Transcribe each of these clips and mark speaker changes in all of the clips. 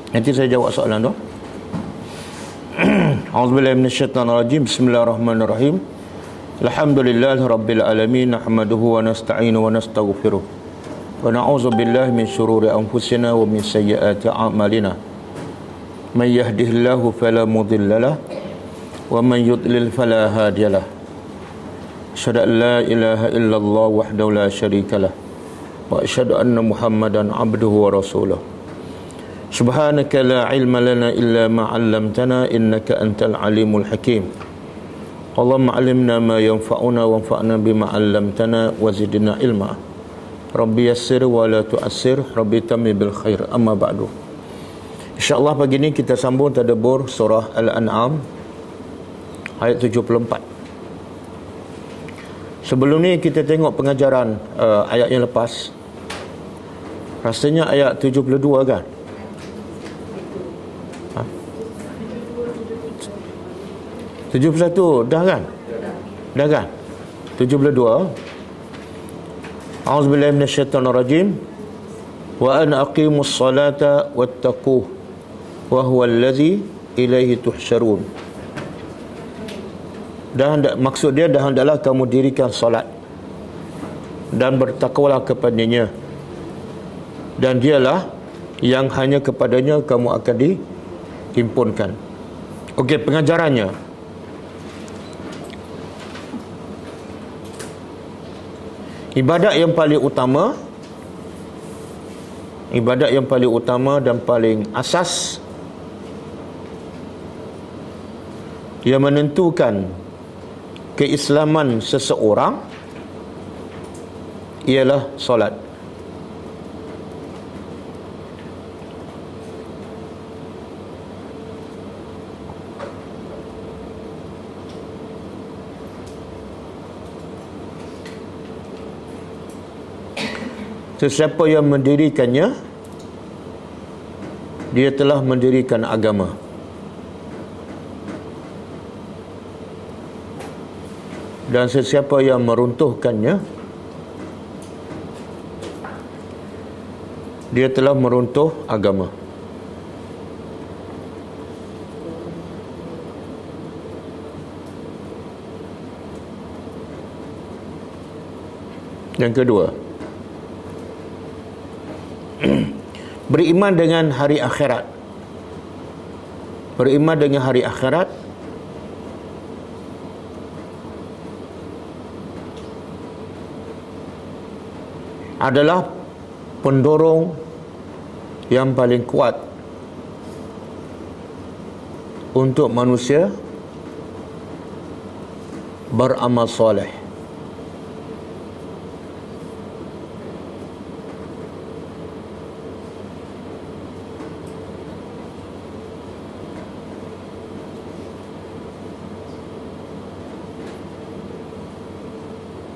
Speaker 1: Nanti saya jawab soalan tu. A'udzubillahi minasyaitonirrajim. Bismillahirrahmanirrahim. Alhamdulillahirabbil alamin, nahmaduhu wa nasta'inu wa nastaghfiruh. Wa na'udzu billahi min syururi anfusina wa min sayyiati a'malina. May yahdihillahu fala mudhillalah wa man yudlil fala hadiyalah. Asyhadu an la ilaha illallah wahdahu la syarikalah wa asyhadu anna Muhammadan abduhu wa rasuluh. Subhanaka la ilma lana illa ma 'allamtana innaka antal alimul hakim. Allahumma 'allimna ma yanfa'una wanfa'na bima 'allamtana wa zidna ilma. Rabbi yassir wa la tu'assir, Rabbi tammi bil khair. Amma ba'du. InsyaAllah pagi ini kita sambung tadabbur surah Al-An'am ayat 74. Sebelum ni kita tengok pengajaran ayat yang lepas. Rasanya ayat 72 kan? 71 dah kan? Dah kan? 72. A'udzubillahi minasyaitonirrajim. Wa an aqimus salata wattaquh wa huwal ladzi ilaihi tuhsyarun. Dan maksud dia, dah hendaklah kamu dirikan solat dan bertakwalah kepadanya, dan dialah yang hanya kepadanya kamu akan dihimpunkan. Okey, pengajarannya. Ibadat yang paling utama dan paling asas yang menentukan keislaman seseorang ialah solat. Sesiapa yang mendirikannya, dia telah mendirikan agama. Dan sesiapa yang meruntuhkannya, dia telah meruntuh agama. Yang kedua, beriman dengan hari akhirat. Beriman dengan hari akhirat adalah pendorong yang paling kuat untuk manusia beramal soleh.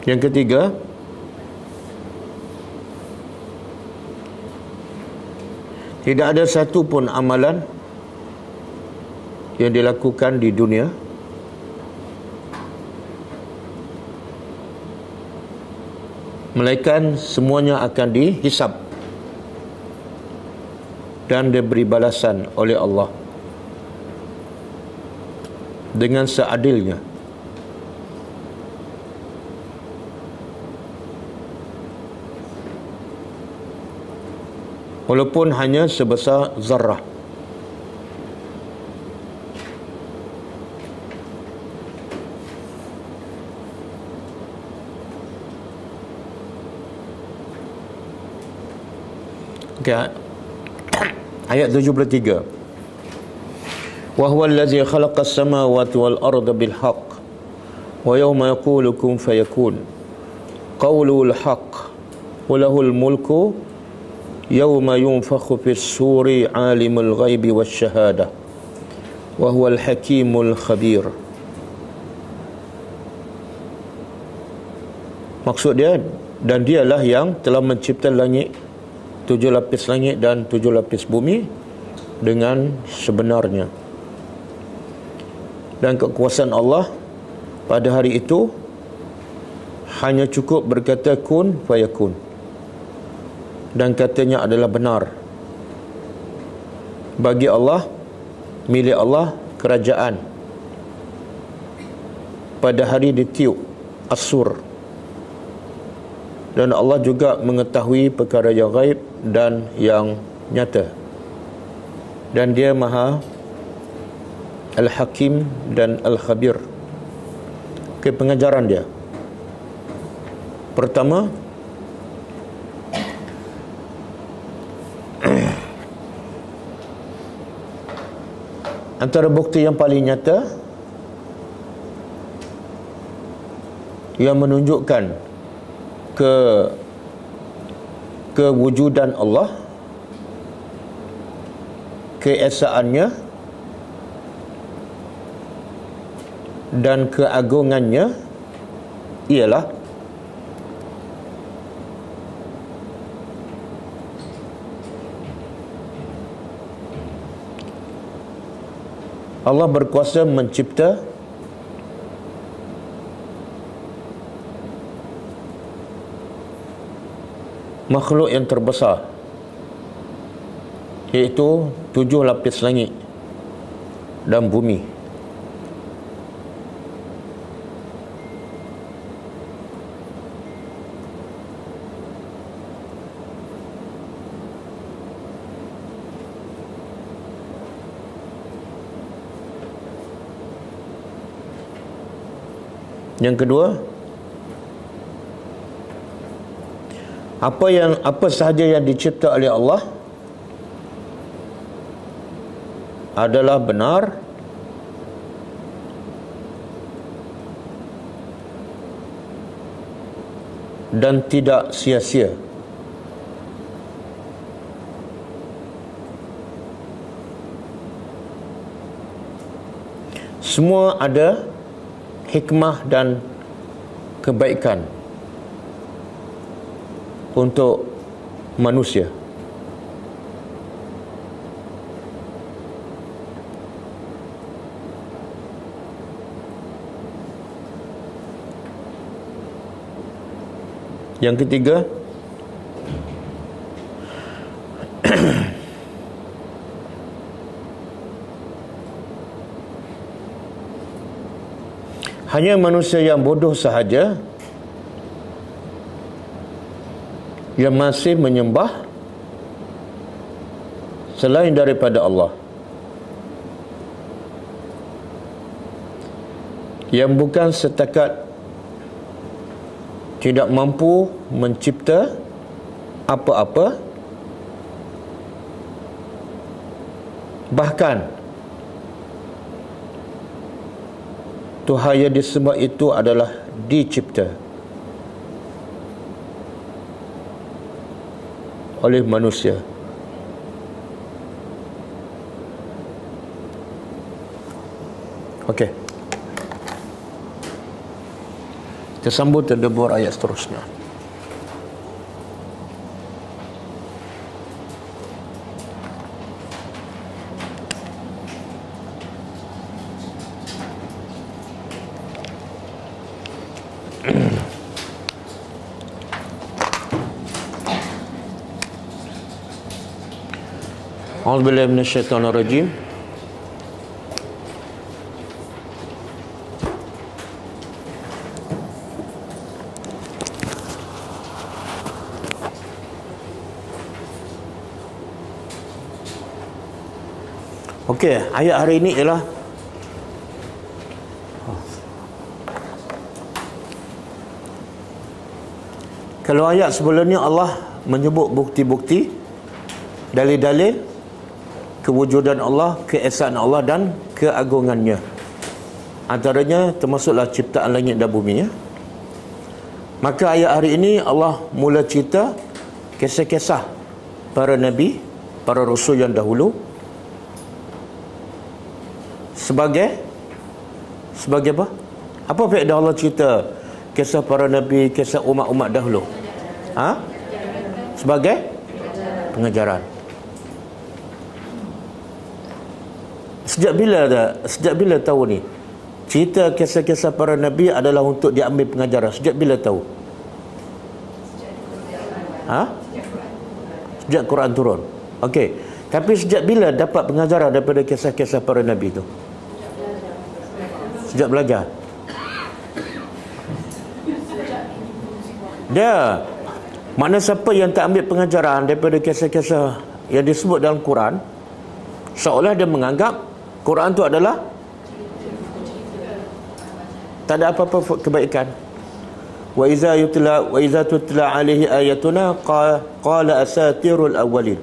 Speaker 1: Yang ketiga, tidak ada satu pun amalan yang dilakukan di dunia melainkan semuanya akan dihisab dan diberi balasan oleh Allah dengan seadilnya. Walaupun hanya sebesar zarrah. Okay. Ayat 73. Wa huwa allazi khalaqas samawati wal arda bil haqq wa yawma yaqulu kun fayakun qawlul haqq wa lahul mulku yawma yunfakhu fis suri alimul ghaibi wasyahadah wa huwal hakimul khabir. Maksud dia, dan dialah yang telah mencipta langit, 7 lapis langit dan 7 lapis bumi dengan sebenarnya. Dan kekuasaan Allah pada hari itu hanya cukup berkata kun fayakun, dan katanya adalah benar. bagi Allah, milik Allah, kerajaan pada hari ditiup as-sur. Dan Allah juga mengetahui perkara yang gaib dan yang nyata. Dan dia Maha Al-Hakim dan Al-Khabir. Pengajaran dia. Pertama, antara bukti yang paling nyata yang menunjukkan kewujudan Allah, keesaannya dan keagungannya ialah Allah berkuasa mencipta makhluk yang terbesar, iaitu 7 lapis langit dan bumi. Yang kedua, apa sahaja yang dicipta oleh Allah adalah benar dan tidak sia-sia. Semua ada hikmah dan kebaikan untuk manusia. Yang ketiga, hanya manusia yang bodoh sahaja yang masih menyembah selain daripada Allah, yang bukan setakat tidak mampu mencipta apa-apa, bahkan Tuhan yang disembah itu adalah dicipta oleh manusia. Okey. Kita sambut tadabbur ayat seterusnya. A'udzubillahi minasyaitonirrajim. Okey, ayat hari ini ialah kalau ayat sebelumnya Allah menyebut bukti-bukti, dalil-dalil kewujudan Allah, keesaan Allah dan keagungannya. Antaranya termasuklah ciptaan langit dan bumi, ya. Maka ayat hari ini Allah mula cerita kisah-kisah para nabi, para rasul yang dahulu sebagai apa? Apa faedah Allah cerita kisah para nabi, kisah umat-umat dahulu? Sebagai pengajaran. Sejak bila tahu ni? Cerita kisah-kisah para nabi adalah untuk diambil pengajaran. Sejak bila tahu? Sejak Quran turun. Okey. Tapi sejak bila dapat pengajaran daripada kisah-kisah para Nabi tu? Sejak belajar. Dia, makna siapa yang tak ambil pengajaran daripada kisah-kisah yang disebut dalam Quran, seolah dia menganggap Quran tu adalah tak ada apa-apa kebaikan. Wa iza tutla alaihi ayatuna qala asatirul awwalin.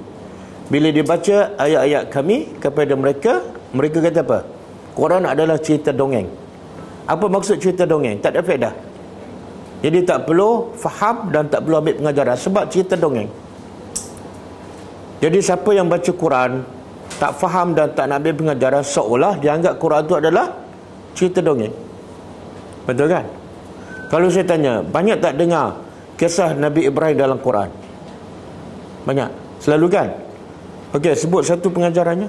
Speaker 1: Bila dibaca ayat-ayat kami kepada mereka, mereka kata apa? Quran adalah cerita dongeng. Apa maksud cerita dongeng? Tak ada faedah. Jadi tak perlu faham dan tak perlu ambil pengajaran sebab cerita dongeng. Jadi siapa yang baca Quran tak faham dan tak nak ambil pengajaran, seolah dia anggap Quran tu adalah cerita dongeng. Betul kan? Kalau saya tanya, banyak tak dengar kisah Nabi Ibrahim dalam Quran? Banyak. Selalu kan? Okey, sebut satu pengajarannya.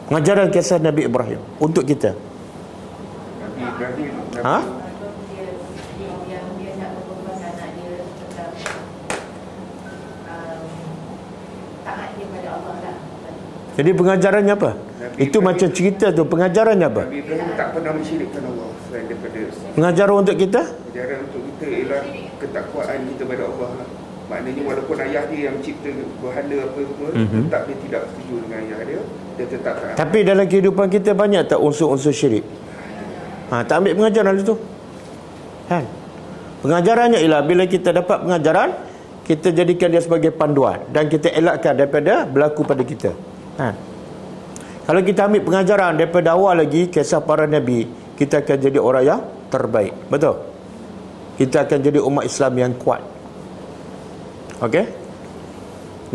Speaker 1: Pengajaran kisah Nabi Ibrahim untuk kita. Jadi pengajarannya apa? Itu macam cerita tu, pengajarannya apa?
Speaker 2: Nabi Ibrahim tak pernah mensyirikkan Allah selain daripada.
Speaker 1: Pengajaran untuk kita?
Speaker 2: Pengajaran untuk kita ialah ketakwaan kita pada Allah lah. Maknanya walaupun ayah dia yang cipta berhala apa semua, tetap dia tidak setuju dengan ayah dia tetap tak.
Speaker 1: Tapi dalam kehidupan kita banyak tak unsur-unsur syirik? Tak ambil pengajaran itu kan? Pengajarannya ialah bila kita dapat pengajaran, kita jadikan dia sebagai panduan dan kita elakkan daripada berlaku pada kita. Kalau kita ambil pengajaran daripada awal lagi kisah para Nabi, kita akan jadi orang yang terbaik. Betul? Kita akan jadi umat Islam yang kuat. Okey?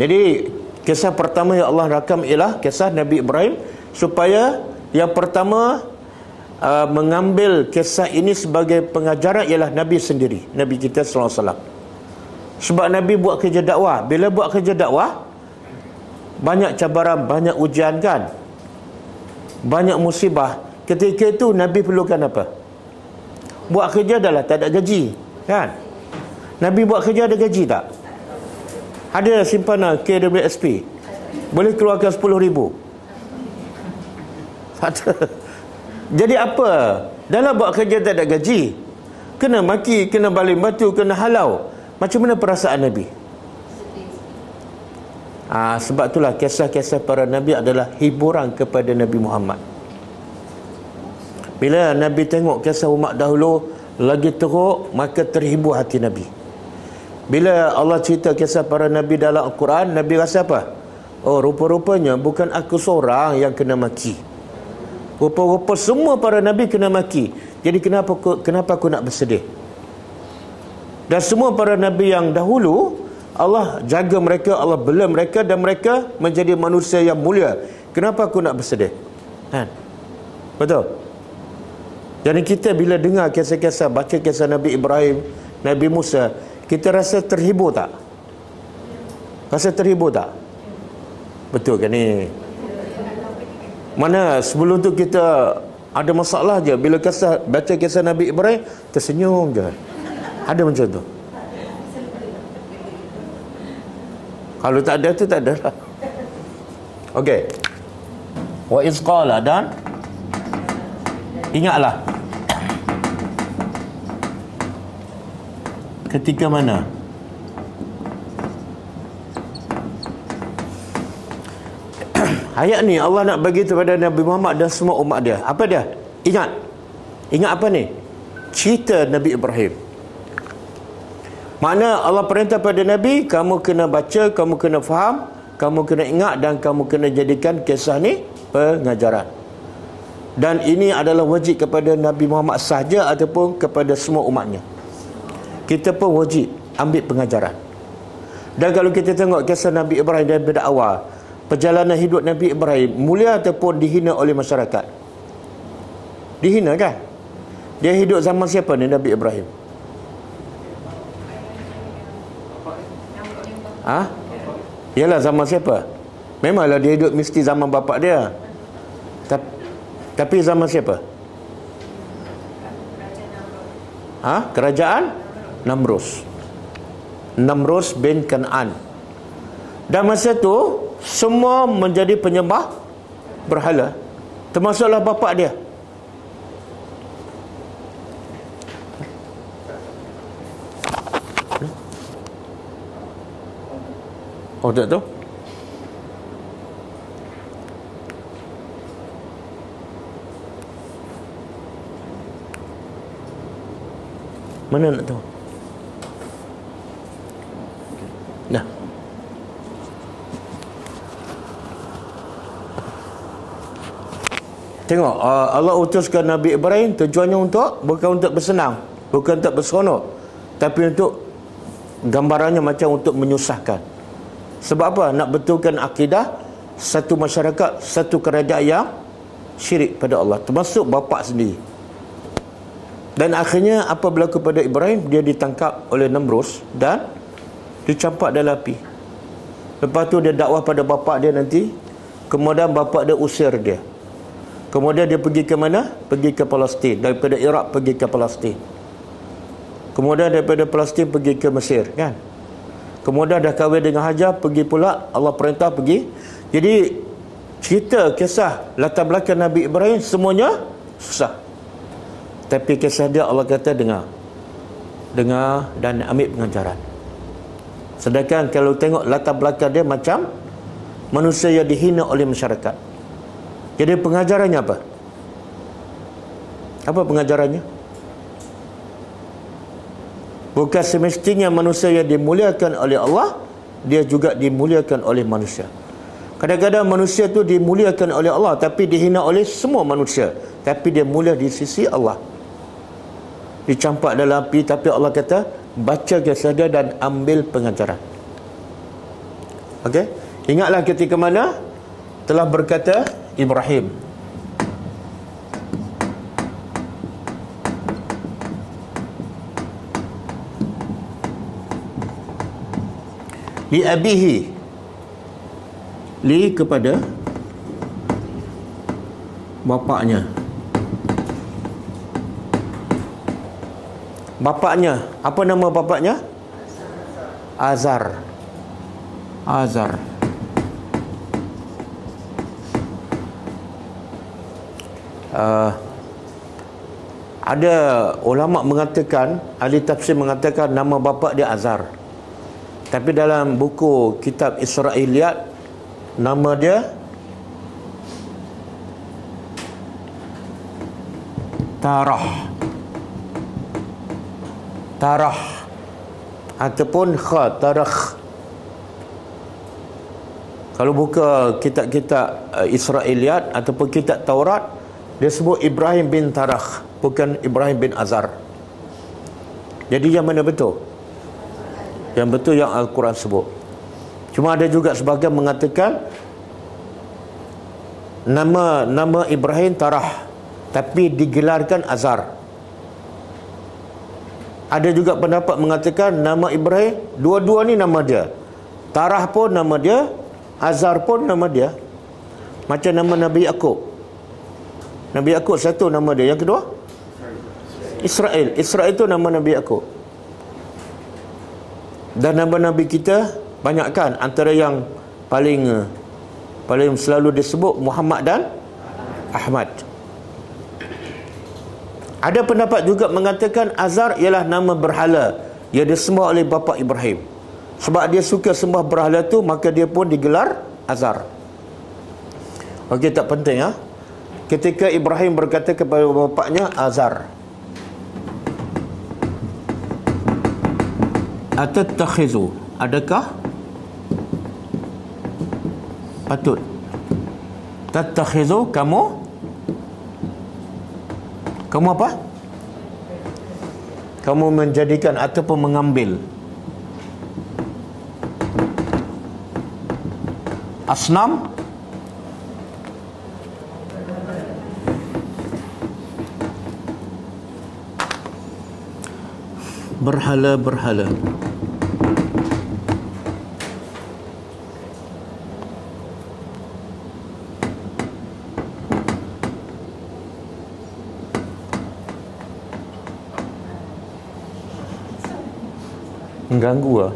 Speaker 1: Jadi kisah pertama yang Allah rakam ialah kisah Nabi Ibrahim, supaya yang pertama mengambil kisah ini sebagai pengajaran ialah Nabi sendiri, Nabi kita sallallahu alaihi wasallam. Sebab Nabi buat kerja dakwah. Bila buat kerja dakwah, banyak cabaran, banyak ujian kan, banyak musibah. Ketika itu Nabi perlukan apa? Buat kerja adalah tak ada gaji kan? Nabi buat kerja ada gaji tak? Ada simpanan KWSP, boleh keluarkan 10,000. Jadi apa? Dalam buat kerja tak ada gaji, kena maki, kena baling batu, kena halau. Macam mana perasaan Nabi? Sebab itulah kisah-kisah para Nabi adalah hiburan kepada Nabi Muhammad. Bila Nabi tengok kisah umat dahulu lagi teruk, maka terhibur hati Nabi. Bila Allah cerita kisah para Nabi dalam Al-Quran, Nabi rasa apa? Oh, rupa-rupanya bukan aku seorang yang kena maki. Rupa-rupa semua para Nabi kena maki. Jadi kenapa aku nak bersedih? Dan semua para Nabi yang dahulu, Allah jaga mereka, Allah bela mereka dan mereka menjadi manusia yang mulia. Kenapa aku nak bersedih? Betul? Jadi kita bila dengar kisah-kisah, baca kisah Nabi Ibrahim, Nabi Musa, kita rasa terhibur tak? Rasa terhibur tak? Betul kan ni? Mana sebelum tu kita ada masalah je, bila baca kisah Nabi Ibrahim tersenyum je. Ada macam tu. Kalau tak ada tu tak ada lah. Okey. Wa iz qala, dan ingatlah ketika mana ayat ni Allah nak bagi kepada Nabi Muhammad dan semua umat dia. Apa dia? Ingat. Ingat apa ni? Cerita Nabi Ibrahim. Makna Allah perintah pada Nabi, kamu kena baca, kamu kena faham, kamu kena ingat dan kamu kena jadikan kisah ni pengajaran. Dan ini adalah wajib kepada Nabi Muhammad sahaja ataupun kepada semua umatnya. Kita pun wajib ambil pengajaran. Dan kalau kita tengok kisah Nabi Ibrahim daripada awal, perjalanan hidup Nabi Ibrahim, mulia ataupun dihina oleh masyarakat? Dihina kan? Dia hidup zaman siapa ni Nabi Ibrahim? Yalah, zaman siapa? Memanglah dia hidup mesti zaman bapak dia. Tapi zaman siapa? Kerajaan Namrus bin Kan'an. Dan masa tu semua menjadi penyembah berhala, termasuklah bapa dia. Oh, tak tahu. Mana nak tahu? Dah. Tengok, Allah utuskan Nabi Ibrahim tujuannya bukan untuk bersenang, bukan untuk berseronok, tapi untuk gambarannya macam untuk menyusahkan. Sebab apa? Nak betulkan akidah satu masyarakat, satu kerajaan yang syirik pada Allah, termasuk bapa sendiri. Dan akhirnya apa berlaku pada Ibrahim? Dia ditangkap oleh Namrus dan dicampak dalam api. Lepas tu dia dakwah pada bapa dia nanti. Kemudian bapa dia usir dia. Kemudian dia pergi ke mana? Pergi ke Palestin. Daripada Iraq pergi ke Palestin. Kemudian daripada Palestin pergi ke Mesir, kan? Kemudian dah kahwin dengan Hajar, pergi pula, Allah perintah pergi. Jadi cerita kisah latar belakang Nabi Ibrahim semuanya susah. Tapi kisah dia Allah kata dengar dan ambil pengajaran. Sedangkan kalau tengok latar belakang dia macam manusia yang dihina oleh masyarakat. Jadi pengajarannya apa? Apa pengajarannya? Bukan semestinya manusia yang dimuliakan oleh Allah, dia juga dimuliakan oleh manusia. Kadang-kadang manusia tu dimuliakan oleh Allah, tapi dihina oleh semua manusia. Tapi dia mulia di sisi Allah. Dicampak dalam api, tapi Allah kata, baca kisah dia dan ambil pengajaran. Okey? Ingatlah ketika mana telah berkata Ibrahim, li abihi, li kepada bapaknya. Bapaknya, apa nama bapaknya? Azar. Ada ulama mengatakan, ahli tafsir mengatakan nama bapa dia Azar. Tapi dalam buku kitab Israiliyat, nama dia Tarah ataupun Tarah. Kalau buka kitab-kitab Israiliyat ataupun kitab Taurat, dia sebut Ibrahim bin Tarah, bukan Ibrahim bin Azar. Jadi yang mana betul? Yang betul yang Al-Quran sebut. Cuma ada juga sebahagian mengatakan nama Ibrahim Tarah, tapi digelarkan Azar. Ada juga pendapat mengatakan nama Ibrahim, dua-dua ni nama dia. Tarah pun nama dia, Azar pun nama dia. Macam nama Nabi Yaqub. Nabi Yaqub satu nama dia. Yang kedua Israel. Israel itu nama Nabi Yaqub. Dan nama Nabi kita banyak kan. Antara yang paling selalu disebut Muhammad dan Ahmad. Ada pendapat juga mengatakan Azar ialah nama berhala yang disembah oleh bapa Ibrahim. Sebab dia suka sembah berhala tu, maka dia pun digelar Azar. Okey, tak penting ya. Ketika Ibrahim berkata kepada bapaknya Azar, atattakhizu, adakah patut tatakhizu, kamu apa? Kamu menjadikan ataupun mengambil asnam, berhala-berhala. Mengganggu lah.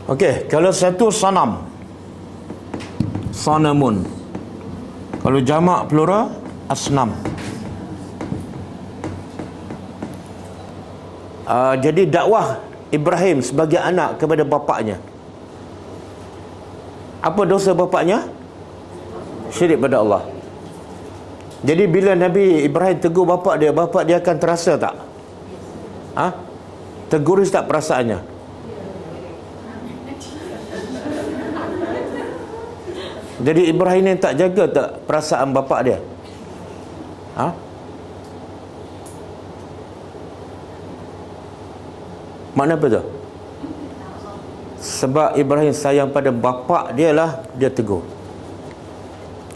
Speaker 1: Okey, kalau satu sanam, sanamun. Kalau jamak plural, asnam. Jadi dakwah Ibrahim sebagai anak kepada bapaknya. Apa dosa bapaknya? Syirik pada Allah. Jadi bila Nabi Ibrahim tegur bapak dia akan terasa tak? Tergurus tak perasaannya? Jadi Ibrahim ni tak jaga tak perasaan bapak dia? Makna apa tu? Sebab Ibrahim sayang pada bapak dia lah, dia tegur.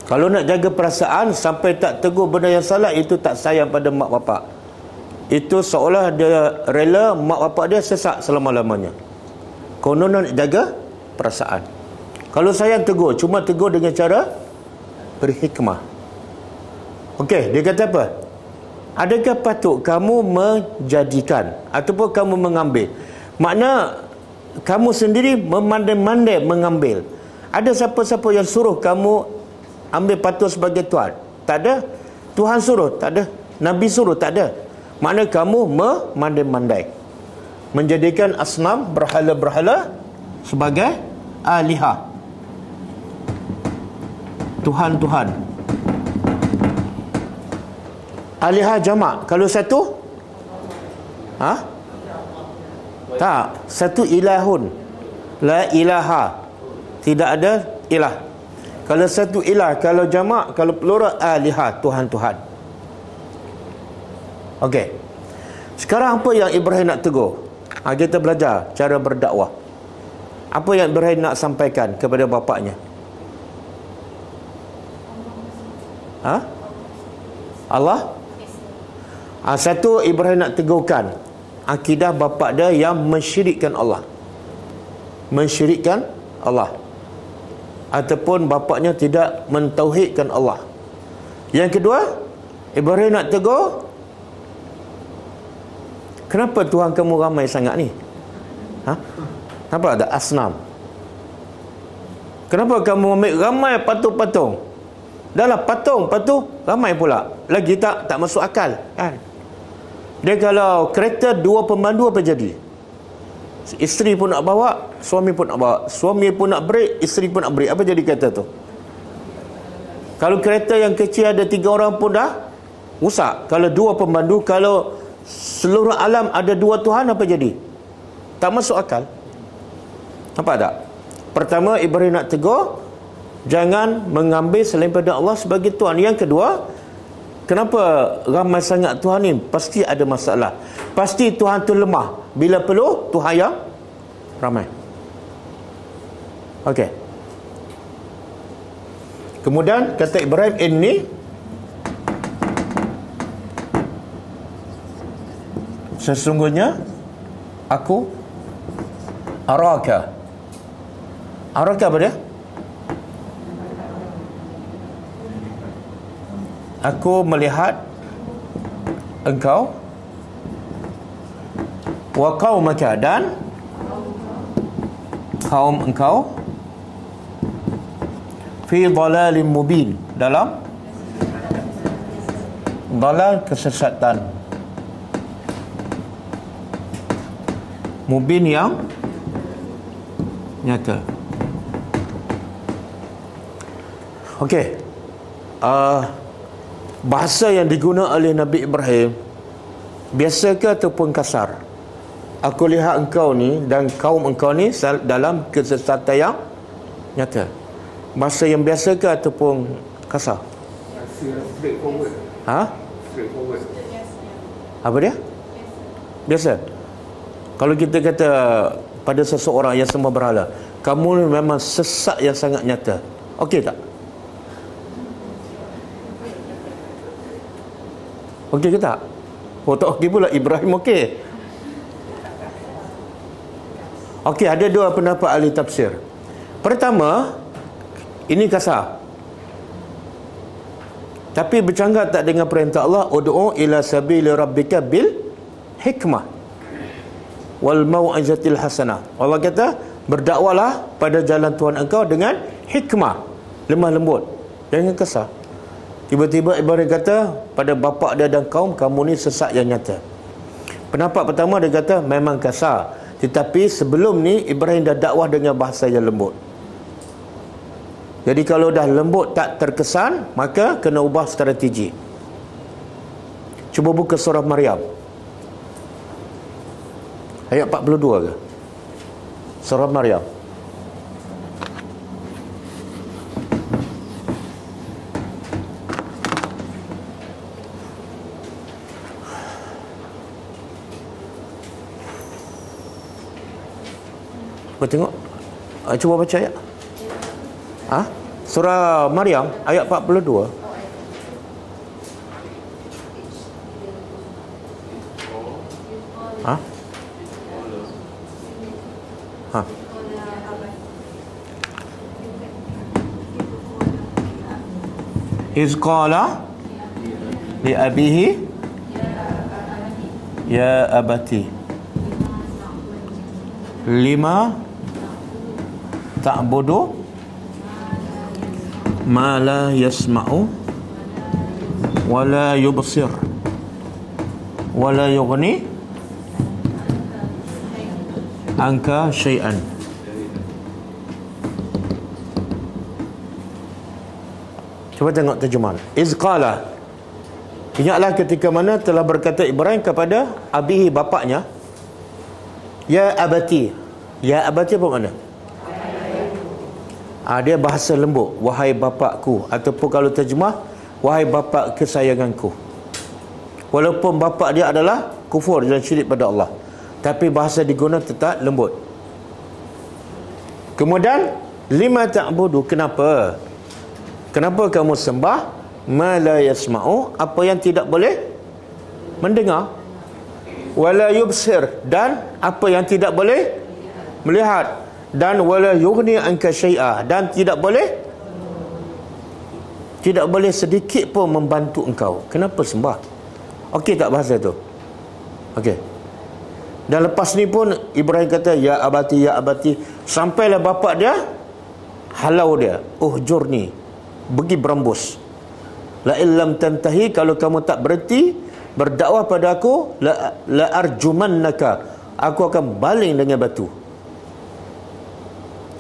Speaker 1: Kalau nak jaga perasaan sampai tak tegur benda yang salah, itu tak sayang pada mak bapak. Itu seolah dia rela mak bapak dia sesak selama-lamanya. Konon nak jaga perasaan. Kalau sayang tegur, cuma tegur dengan cara berhikmah. Okey, dia kata apa? Adakah patut kamu menjadikan ataupun kamu mengambil? Makna kamu sendiri memandai-mandai mengambil. Ada siapa-siapa yang suruh kamu ambil patung sebagai Tuhan? Tak ada. Tuhan suruh? Tak ada. Nabi suruh? Tak ada. Makna kamu memandai-mandai, menjadikan asnam, berhala-berhala sebagai alihah, Tuhan-Tuhan. Alihah jamak. Kalau satu? Tak. Satu ilahun. La ilaha. Tidak ada ilah. Kalau satu ilah, kalau jamak, kalau plural alihah, Tuhan-Tuhan. Okey. Sekarang apa yang Ibrahim nak tegur? Kita belajar cara berdakwah. Apa yang Ibrahim nak sampaikan kepada bapaknya? Allah? Satu, Ibrahim nak tegurkan akidah bapa dia yang mensyirikkan Allah. Mensyirikkan Allah. Ataupun bapaknya tidak mentauhidkan Allah. Yang kedua, Ibrahim nak tegur, kenapa Tuhan kamu ramai sangat ni? Kenapa ada asnam? Kenapa kamu ambil ramai patung-patung? Dah lah patung ramai pula. Lagi tak masuk akal kan? Dia kalau kereta dua pemandu apa jadi? Isteri pun nak bawa, suami pun nak bawa. Suami pun nak break, isteri pun nak break. Apa jadi kereta tu? Kalau kereta yang kecil ada 3 orang pun dah rusak. Kalau 2 pemandu, kalau seluruh alam ada 2 Tuhan, apa jadi? Tak masuk akal. Nampak tak? Pertama, Ibrahim nak tegur, jangan mengambil selain pada Allah sebagai Tuhan. Yang kedua, kenapa ramai sangat Tuhan ni? Pasti ada masalah. Pasti Tuhan tu lemah. Bila perlu, Tuhan yang ramai. Okey. Kemudian kata Ibrahim, ini sesungguhnya aku araka. Araka apa dia? Aku melihat engkau wa qaumaka, dan kaum engkau fi dhalalim mubin, dalam dalal, kesesatan, mubin yang nyata. Okey. Bahasa yang digunakan oleh Nabi Ibrahim biasa ke ataupun kasar? Aku lihat engkau ni dan kaum engkau ni dalam kesesatan yang nyata. Bahasa yang biasa ke ataupun kasar?
Speaker 2: Straightforward. Straightforward.
Speaker 1: Apa dia? Biasa. Kalau kita kata pada seseorang yang sembah berhala, kamu ni memang sesat yang sangat nyata, okey tak? Okey ke tak? Oh, tak okey pula. Ibrahim okey. Okey, ada 2 pendapat ahli tafsir. Pertama, ini kasar. Tapi bercanggah tak dengan perintah Allah, ud'u ila sabili rabbika bil hikmah wal mau'izatil hasanah. Allah kata, Berdakwalah pada jalan Tuhan engkau dengan hikmah, lemah lembut, jangan kasar. Tiba-tiba Ibrahim kata pada bapa dia dan kaum, kamu ni sesat yang nyata. Pendapat pertama dia kata memang kasar, tetapi sebelum ni Ibrahim dah dakwah dengan bahasa yang lembut. Jadi kalau dah lembut tak terkesan, maka kena ubah strategi. Cuba buka surah Maryam ayat 42 ke? Surah Maryam. Kau tengok. Cuba baca ayat. Surah Maryam ayat 42. Iz qala li abihi ya abati lima ta'budu ma la yasma'u wa la yubsir wa la yughni anka syai'an. Cuba tengok terjemahan. Izqala, ingatlah ketika mana telah berkata Ibrahim kepada abihi, bapaknya, ya abati. Ya abati apa makna? Dia bahasa lembut, wahai bapakku, ataupun kalau terjemah, wahai bapak kesayanganku. Walaupun bapak dia adalah kufur dan syirik pada Allah, tapi bahasa diguna tetap lembut. Kemudian lima ta'budu, kenapa? Kenapa kamu sembah ma la yasma'u, apa yang tidak boleh mendengar, wala yubsir, dan apa yang tidak boleh melihat, dan wala yughni anka syai'a, dan tidak boleh sedikit pun membantu engkau. Kenapa sembah? Okey tak bahasa tu? Okey. Dan lepas ni pun Ibrahim kata ya abati, ya abati, sampailah bapak dia halau dia, uhjurni, pergi berembus. La illam tantahi, kalau kamu tak berhenti berdakwah pada aku, la arjumannaka, aku akan baling dengan batu.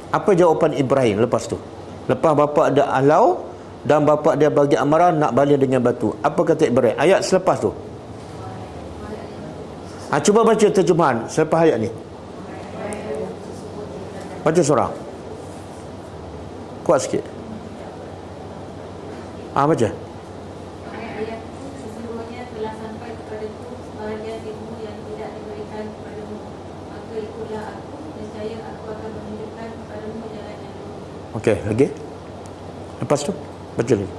Speaker 1: Apa jawapan Ibrahim lepas tu? Lepas bapak dia halau dan bapak dia bagi amaran nak baling dengan batu, apa kata Ibrahim? Ayat selepas tu. Cuba baca terjemahan selepas ayat ni. Baca surah. Kuat sikit. Baca.
Speaker 3: Sesungguhnya telah sampai kepadaku sebahagian ilmu yang tidak diberikan kepadamu, maka ikutlah aku, nescaya aku akan menunjukkan kepadamu jalan yang lurus.
Speaker 1: Okey, lagi. Lepas tu baca lagi.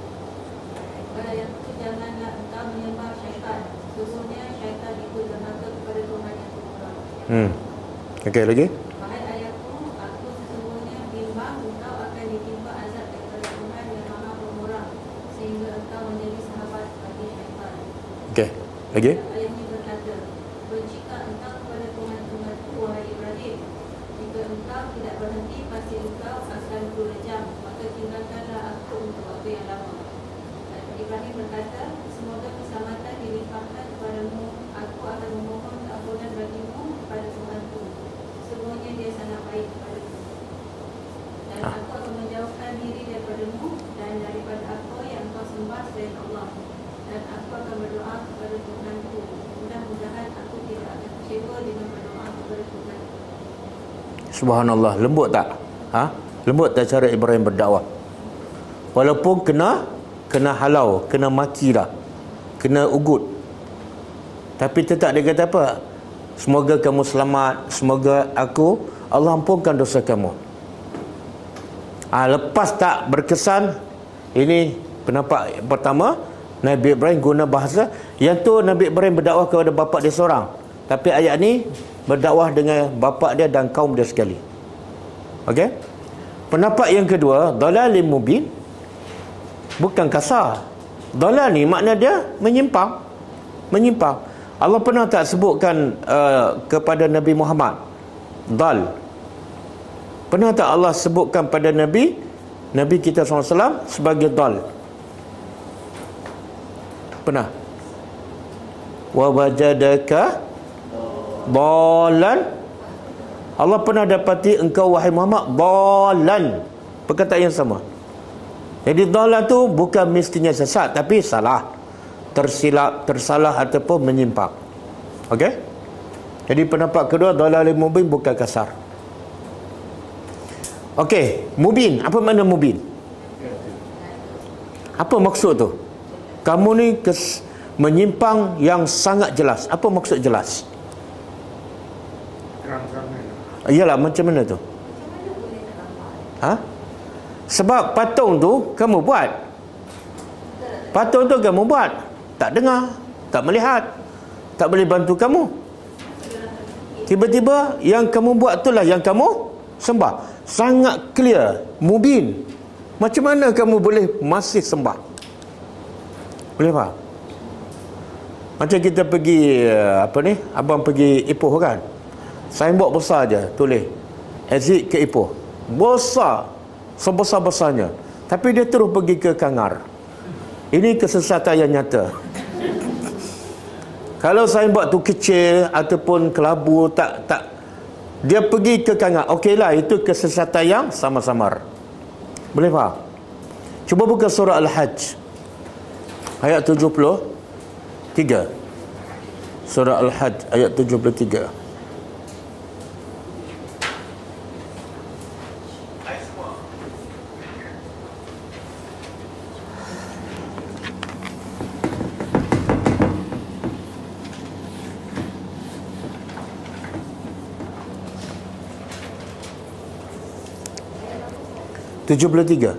Speaker 3: Pada yang itu janganlah engkau menyembah syaitan, sesungguhnya syaitan itu derhaka kepada Tuhan yang Maha.
Speaker 1: Okey, lagi.
Speaker 3: Wahai ayahku, aku sesungguhnya bimbang engkau akan ditimpa azab daripada Tuhan yang Maha Pemurah, sehingga engkau menjadi sahabat bagi syaitan.
Speaker 1: Okey, lagi.
Speaker 3: Ayat ini berkata, bencikah engkau kepada Tuhan-Tuhanku, wahai Ibrahim? Jika engkau tidak berhenti, pasti engkau akan berlejam, maka tinggalkanlah aku untuk waktu yang lama. Dan Ibrahim berkata, semoga keselamatan dilimpahkan kepadamu, aku akan memohon keampunan bagimu kepada Tuhanku. Sesungguhnya dia sangat baik kepadamu. Dan aku akan menjauhkan diri daripadamu dan daripada apa yang engkau sembah selain Allah. Dan aku akan berdoa kepada Tuhanku. Mudah-mudahan aku tidak akan kecewa dengan berdoa kepada Tuhanku.
Speaker 1: Subhanallah, lembut tak? Lembut tak cara Ibrahim berdakwah? Walaupun kena halau, kena maki dah, kena ugut, tapi tetap dia kata apa? Semoga kamu selamat, semoga Allah ampunkan dosa kamu. Lepas tak berkesan, ini pendapat pertama, Nabi Ibrahim guna bahasa yang tu. Nabi Ibrahim berdakwah kepada bapa dia seorang, tapi ayat ni berdakwah dengan bapa dia dan kaum dia sekali. Okey. Pendapat yang kedua, dalalim mubin, bukan kasar. Dalal ni makna dia menyimpang. Allah pernah tak sebutkan kepada Nabi Muhammad dal? Pernah tak Allah sebutkan pada Nabi kita SAW sebagai dal? Pernah? Wa wajadaka dalan. Allah pernah dapati engkau wahai Muhammad dalan. Perkataan yang sama. Jadi dalan tu bukan mestinya sesat, tapi salah, tersilap, tersalah ataupun menyimpang. Okey? Jadi pendapat kedua, dalalul mubin bukan kasar. Okey, mubin. Apa makna mubin? Apa maksud tu? Kamu ni menyimpang yang sangat jelas. Apa maksud jelas?
Speaker 2: Terang-terangan.
Speaker 1: Iyalah, macam mana tu? Ha? Sebab patung tu kamu buat. Patung tu kamu buat. Tak dengar, tak melihat, tak boleh bantu kamu. Tiba-tiba yang kamu buat itulah yang kamu sembah. Sangat clear, mubin. Macam mana kamu boleh masih sembah? Boleh faham? Macam kita pergi abang pergi Ipoh kan, signboard besar je tulis exit ke Ipoh, besar, sebesar-besarnya, tapi dia terus pergi ke Kangar. Ini kesesatan yang nyata. Kalau signboard tu kecil ataupun kelabu, tak dia pergi ke Kangar, okeylah, itu kesesatan yang sama-samar. Boleh faham? Cuba buka surah Al-Hajj ayat 73. Surah Al-Hajj ayat 73. (73)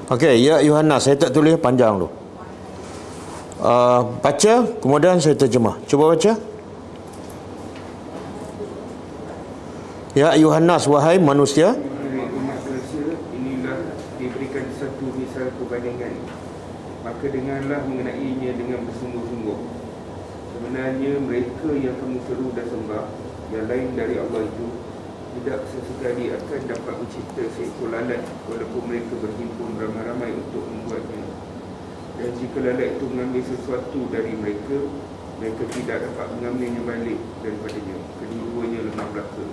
Speaker 1: Okey, ya Yohanes, saya tak tulis panjang tu. Baca, kemudian saya terjemah. Cuba baca. Ya Yohanes, wahai manusia.
Speaker 2: Inilah diberikan satu misal perbandingan. Maka dengarlah mengenainya dengan bersungguh-sungguh. Sebenarnya mereka yang kamu seru dan sembah yang lain dari Allah itu tidak sesekali akan dapat mencipta seekor lalat walaupun mereka berhimpun ramai-ramai untuk membuatnya. Dan jika lalat itu mengambil sesuatu dari mereka, mereka tidak dapat mengambilnya balik daripadanya. Kedua-duanya lemah belaka.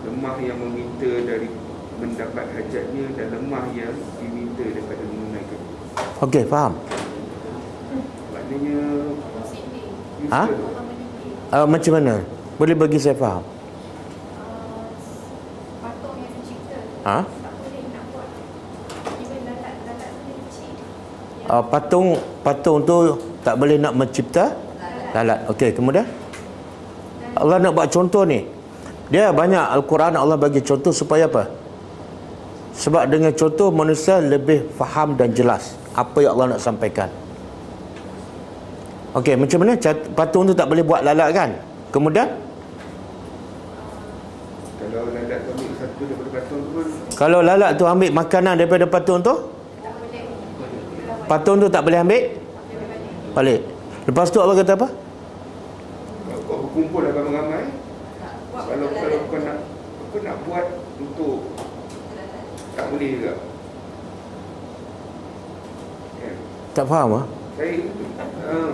Speaker 2: Lemah yang meminta dari mendapat hajatnya dan lemah yang diminta daripada menunaikan.
Speaker 1: Okey, faham?
Speaker 2: Maknanya
Speaker 1: macam mana? Boleh bagi saya faham?
Speaker 3: Patung yang dicipta
Speaker 1: Ha?
Speaker 3: tak boleh nak buat. Even lalat tu kecil.
Speaker 1: Patung tu tak boleh nak mencipta lalat. Okey, kemudian Allah nak buat contoh ni. Dia banyak Al-Quran Allah bagi contoh supaya apa? Sebab dengan contoh manusia lebih faham dan jelas apa yang Allah nak sampaikan. Okey, macam mana patung tu tak boleh buat lalat kan? Kemudian
Speaker 2: kalau lalat tu ambil satu daripada patung tu pun,
Speaker 1: kalau lalat tu ambil makanan daripada patung tu, patung tu tak boleh ambil balik. Lepas tu Allah kata apa?
Speaker 2: kau berkumpul lah ramai-ramai. Kalau kau nak buat untuk tak boleh juga. Ya.
Speaker 1: Tak faham ah?
Speaker 2: Saya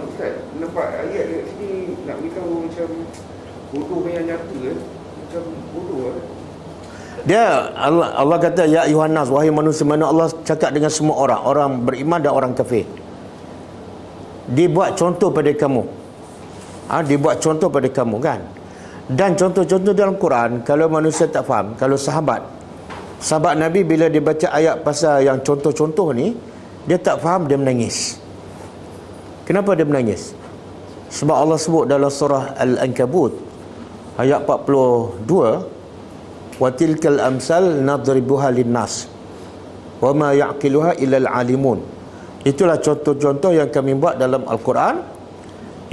Speaker 2: Ustaz nampak ayat dekat sini nak beritahu macam bodoh yang nyata macam bodoh
Speaker 1: Dia Allah kata ya Yohanes, wahai manusia. Mana Allah cakap dengan semua orang beriman dan orang kafir. Dibuat contoh pada kamu. Dibuat contoh pada kamu kan. Dan contoh-contoh dalam Quran, kalau manusia tak faham, kalau sahabat Nabi bila dia baca ayat pasal yang contoh-contoh ni, dia tak faham, dia menangis. Kenapa dia menangis? Sebab Allah sebut dalam surah Al-Ankabut ayat 42, wa tilkal amsal nadribuha linnas wa ma ya'qiluha illa al-alimun. Itulah contoh-contoh yang kami buat dalam Al-Quran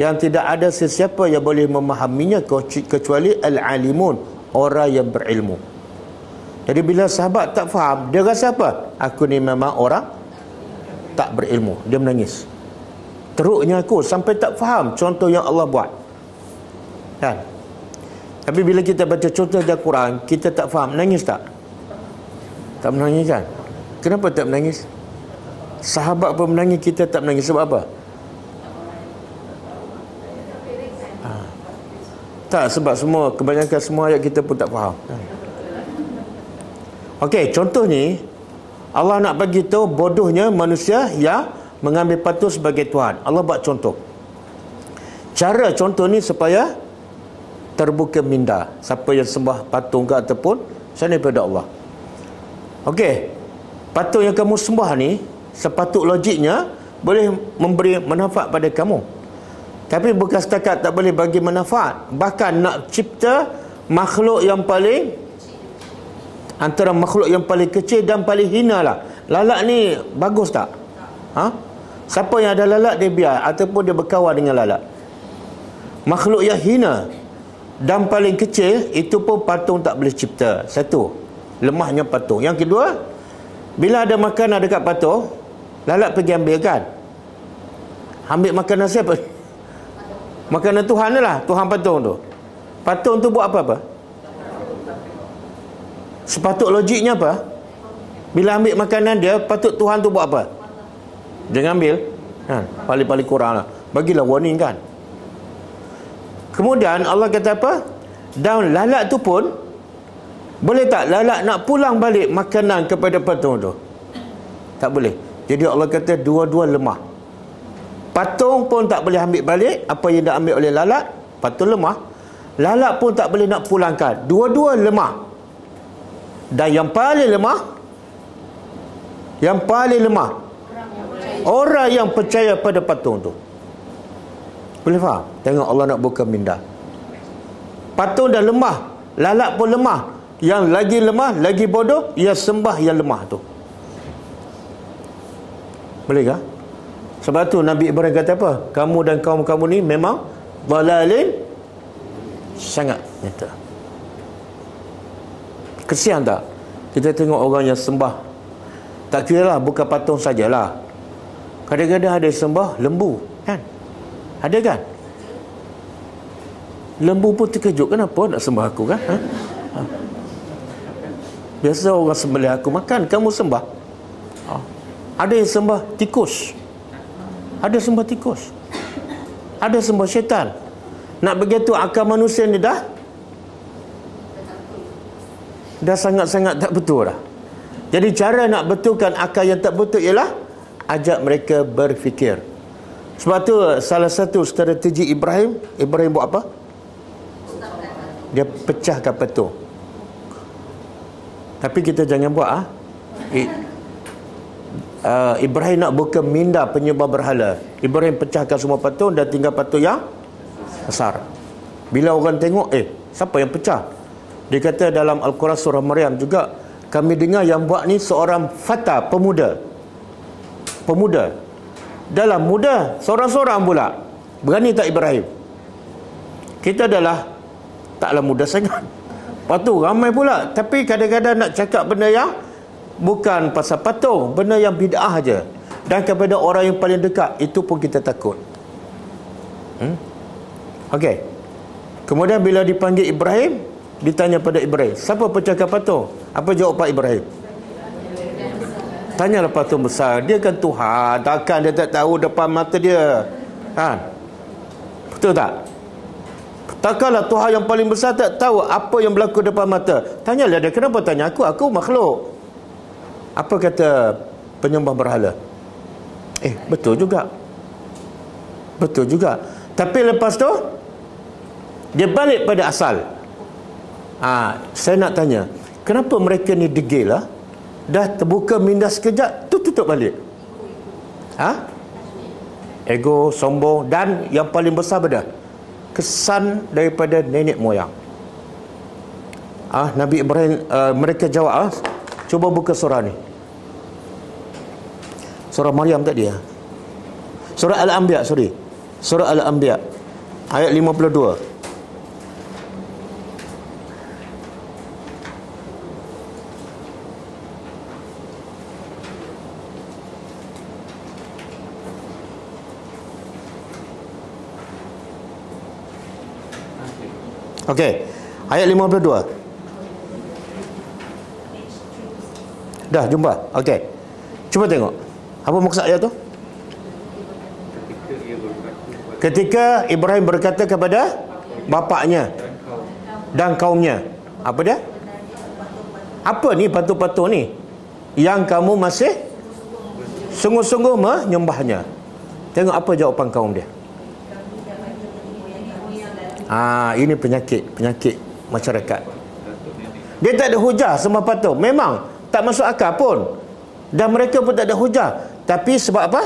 Speaker 1: yang tidak ada sesiapa yang boleh memahaminya kecuali al-alimun, orang yang berilmu. Jadi bila sahabat tak faham, dia rasa apa? Aku ni memang orang tak berilmu. Dia menangis. Teruknya aku sampai tak faham contoh yang Allah buat. Kan? Tapi bila kita baca contoh dalam Quran, kita tak faham, menangis tak? Tak menangis kan? Kenapa tak menangis? Sahabat pun menangis, kita tak menangis. Sebab apa? Tak, sebab kebanyakan semua ayat kita pun tak faham. Okey, contoh ni Allah nak bagi tahu bodohnya manusia yang mengambil patung sebagai Tuhan. Allah buat contoh. Cara contoh ni supaya terbuka minda siapa yang sembah patung ke ataupun selain daripada Allah. Okey, patung yang kamu sembah ni sepatut logiknya boleh memberi manfaat pada kamu. Tapi bukan setakat tak boleh bagi manfaat, bahkan nak cipta makhluk yang paling, antara makhluk yang paling kecil dan paling hina lah. Lalat ni bagus tak? Siapa yang ada lalat dia biar ataupun dia berkawan dengan lalat. Makhluk yang hina dan paling kecil itu pun patung tak boleh cipta. Satu, lemahnya patung. Yang kedua, bila ada makanan dekat patung, lalat pergi ambil kan? Ambil makanan siapa? Makanan Tuhan lah, Tuhan patung tu. Patung tu buat apa-apa? Sepatut logiknya apa? Bila ambil makanan dia, patut Tuhan tu buat apa? Jangan ambil kan? Paling-paling kurang lah. Bagilah warning kan. Kemudian Allah kata apa? Dan lalat tu pun, boleh tak lalat nak pulang balik makanan kepada patung tu? Tak boleh. Jadi Allah kata dua-dua lemah. Patung pun tak boleh ambil balik apa yang dah ambil oleh lalat. Patung lemah. Lalat pun tak boleh nak pulangkan. Dua-dua lemah. Dan yang paling lemah, orang yang percaya pada patung tu. Boleh faham? Tengok Allah nak buka minda. Patung dah lemah, lalat pun lemah. Yang lagi lemah, lagi bodoh, ia sembah yang lemah tu. Boleh kah? Sebab tu Nabi Ibrahim kata apa? Kamu dan kaum kamu ni memang dalalin sangat nyata. Kesian tak? Kita tengok orang yang sembah, tak kira lah bukan patung sajalah. Kadang-kadang ada sembah lembu kan? Ada kan? Lembu pun terkejut, kenapa nak sembah aku kan? Biasa orang sembelih aku makan, kamu sembah. Ada yang sembah tikus, ada sembah tikus, ada sembah syaitan. Nak begitu akal manusia ni dah sangat-sangat tak betul dah. Jadi cara nak betulkan akal yang tak betul ialah ajak mereka berfikir. Sebab tu salah satu strategi Ibrahim buat apa? Dia pecahkan patung. Tapi kita jangan buat Ibrahim nak buka minda penyembah berhala. Ibrahim pecahkan semua patung dan tinggal patung yang besar. Bila orang tengok, siapa yang pecah? Dia kata dalam Al-Quran surah Maryam juga, kami dengar yang buat ni seorang fata, pemuda. Dalam muda, seorang-seorang pula. Berani tak Ibrahim? Kita adalah taklah muda sangat. Lepas tu ramai pula. Tapi kadang-kadang nak cakap benda yang bukan pasal patung, benda yang bid'ah aja. Dan kepada orang yang paling dekat, itu pun kita takut. Okey. Kemudian bila dipanggil Ibrahim, ditanya pada Ibrahim, siapa pecahkan patung? Apa jawab Pak Ibrahim? Tanyalah patung besar. Dia kan Tuhan, takkan dia tak tahu depan mata dia kan? Betul tak? Takkanlah Tuhan yang paling besar tak tahu apa yang berlaku depan mata. Tanyalah dia, kenapa tanya aku? Aku makhluk. Apa kata penyembah berhala? Betul juga. Betul juga. Tapi lepas tu dia balik pada asal. Saya nak tanya, kenapa mereka ni degil lah? Dah terbuka minda sekejap, tutup balik. Ego, sombong, dan yang paling besar pada kesan daripada nenek moyang. Nabi Ibrahim, mereka jawab, cuba buka surah ni. Surah Maryam tadi Surah Al-Anbiya, Surah Al-Anbiya ayat 52. Okey. Ayat 52. Dah jumpa. Okey. Cuba tengok. Apa maksud ayat tu? Ketika Ibrahim berkata kepada bapaknya dan kaumnya. Apa dia? Apa ni patung-patung ni yang kamu masih sungguh-sungguh menyembahnya? Tengok apa jawapan kaum dia. Ini penyakit masyarakat. Dia tak ada hujah sembah patung. Memang tak masuk akal pun. Dan mereka pun tak ada hujah. Tapi sebab apa?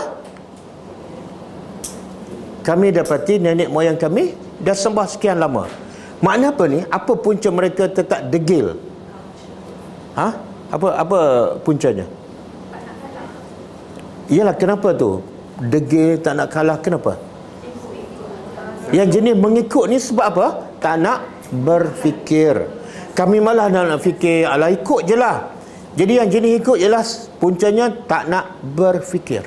Speaker 1: Kami dapati nenek moyang kami dah sembah sekian lama. Makna apa ni? Apa punca mereka tetap degil? Apa puncanya? Iyalah, kenapa tu? Degil, tak nak kalah, kenapa? Yang jenis mengikut ni sebab apa? Tak nak berfikir. Kami malah nak fikir, alah ikut je lah. Jadi yang jenis ikut je lah, puncanya tak nak berfikir.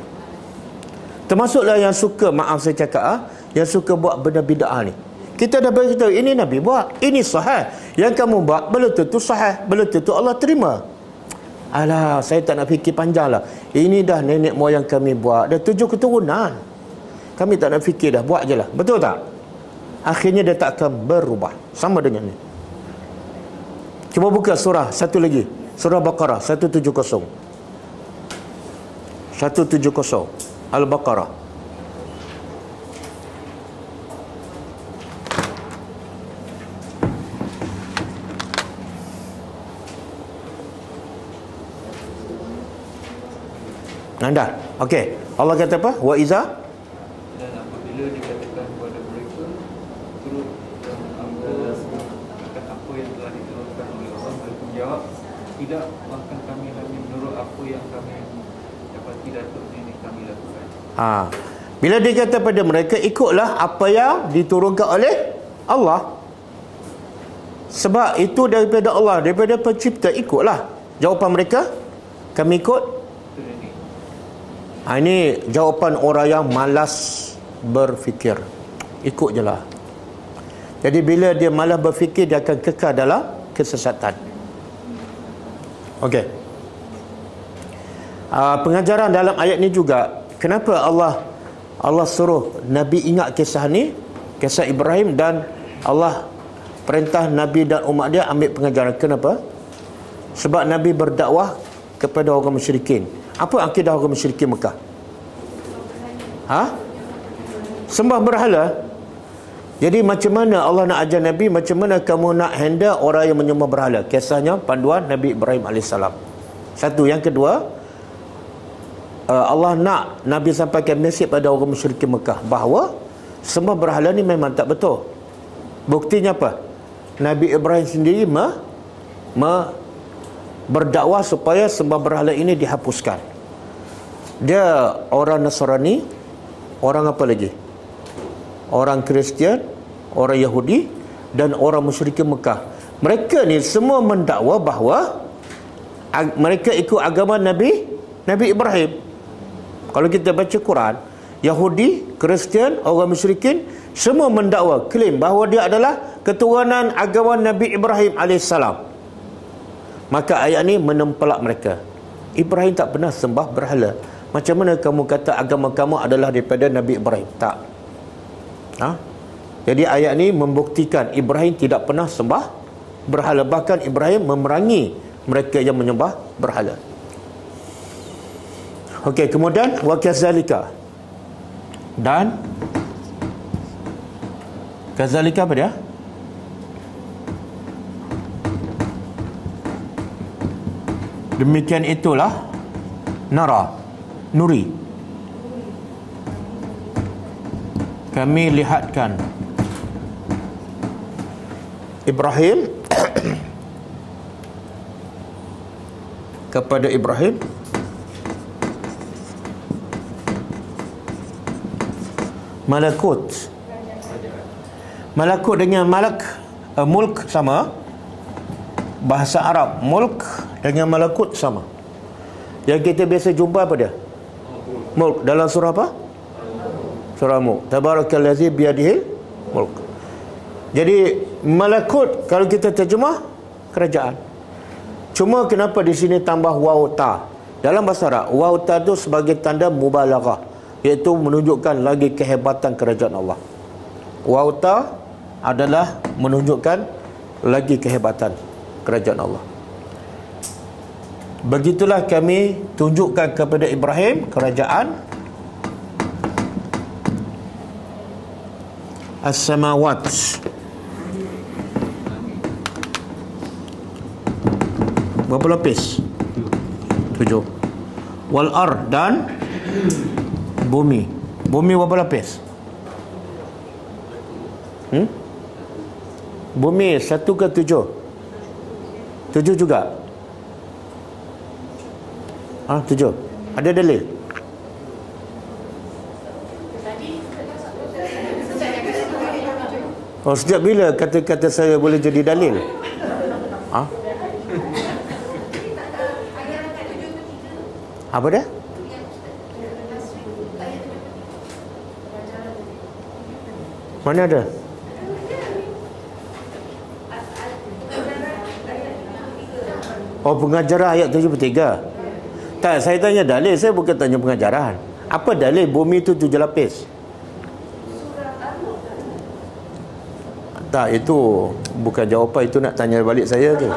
Speaker 1: Termasuklah yang suka, maaf saya cakap, yang suka buat benda bid'ah ni. Kita dah beritahu, ini Nabi buat, ini sahih. Yang kamu buat, belum tentu sahih, belum tentu Allah terima. Alah, saya tak nak fikir panjang lah. Ini dah nenek moyang kami buat, dah 7 keturunan. Kami tak nak fikir dah, buat je lah. Betul tak? Akhirnya dia tak akan berubah. Sama dengan ni. Cuba buka surah satu lagi. Surah Baqarah 170. 170 Al-Baqarah. Anda. Okey. Allah kata apa? Wa iza,
Speaker 4: dan apabila dikatakan kepada mereka turut dan akan apa yang telah diturunkan oleh Allah, mereka menjawab, tidak, bahkan kami hanya menurut apa yang kami dapati datuk nenek kami lakukan.
Speaker 1: Bila dia kata pada mereka, ikutlah apa yang diturunkan oleh Allah. Sebab itu daripada Allah, daripada pencipta, ikutlah. Jawapan mereka, kami ikut. Ini jawapan orang yang malas berfikir. Ikut je lah. Jadi bila dia malas berfikir, dia akan kekal dalam kesesatan. Okey. Pengajaran dalam ayat ni juga, kenapa Allah suruh Nabi ingat kisah ni, kisah Ibrahim, dan Allah perintah Nabi dan umat dia ambil pengajaran. Kenapa? Sebab Nabi berdakwah kepada orang musyrikin. Apa akidah orang musyrikin Mekah? Sembah berhala. Jadi macam mana Allah nak ajar Nabi, macam mana kamu nak handle orang yang menyembah berhala? Kisahnya panduan Nabi Ibrahim AS. Satu. Yang kedua, Allah nak Nabi sampaikan mesej pada orang musyrikin Mekah bahawa sembah berhala ni memang tak betul. Buktinya apa? Nabi Ibrahim sendiri berdakwah supaya sembah berhala ini dihapuskan. Dia orang Nasrani, orang apa lagi? Orang Kristian, orang Yahudi, dan orang musyrikin Mekah. Mereka ni semua mendakwa bahawa mereka ikut agama Nabi Ibrahim. Kalau kita baca Quran, Yahudi, Kristian, orang musyrikin semua mendakwa, klaim bahawa dia adalah keturunan agama Nabi Ibrahim AS. Maka ayat ni menempelak mereka. Ibrahim tak pernah sembah berhala. Macam mana kamu kata agama kamu adalah daripada Nabi Ibrahim? Tak. Jadi ayat ni membuktikan Ibrahim tidak pernah sembah berhala. Bahkan Ibrahim memerangi mereka yang menyembah berhala. Okey, kemudian wa kazalika. Dan kazalika apa dia? Demikian itulah nuri, kami lihatkan Ibrahim kepada Ibrahim malakut dengan mulk sama. Bahasa Arab mulk dengan malakut sama. Yang kita biasa jumpa apa dia? Mulk. Dalam surah apa? Surah Mulk. Tabarakallazi biyadihil mulk. Jadi malakut kalau kita terjemah kerajaan. Cuma kenapa di sini tambah wauta? Dalam bahasa Arab, wauta itu sebagai tanda mubalaghah, iaitu menunjukkan lagi kehebatan kerajaan Allah. Wauta adalah menunjukkan lagi kehebatan kerajaan Allah. Begitulah kami tunjukkan kepada Ibrahim kerajaan as-samawat. Berapa lapis? 7. Wal ard, dan bumi. Bumi berapa lapis? Bumi 1 ke 7? 7 juga? 7. Ada dalil? Oh, sejak bila kata-kata saya boleh jadi dalil? Apa dia? Mana ada? Oh, pengajaran ayat 73. Tak, saya tanya dalil, saya bukan tanya pengajaran. Apa dalil bumi itu 7 lapis? Tak, itu bukan jawapan, itu nak tanya balik saya tu.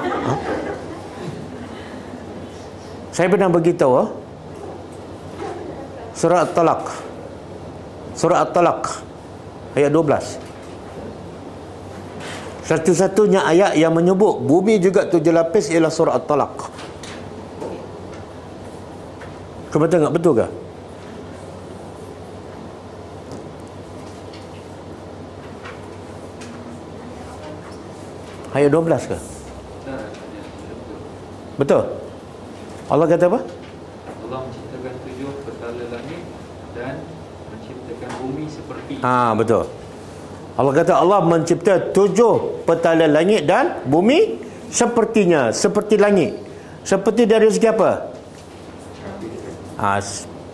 Speaker 1: Saya pernah beritahu surah At-Talaq. Surah At-Talaq ayat 12. Satu-satunya ayat yang menyebut bumi juga 7 lapis ialah surah At-Talaq. Kau betul tak? Betul ke? Ayat 12 ke? Betul? Allah kata apa?
Speaker 4: Allah menciptakan 7 petala langit dan menciptakan bumi seperti.
Speaker 1: Betul. Allah kata Allah mencipta 7 petala langit dan bumi sepertinya, seperti langit. Seperti dari segi apa?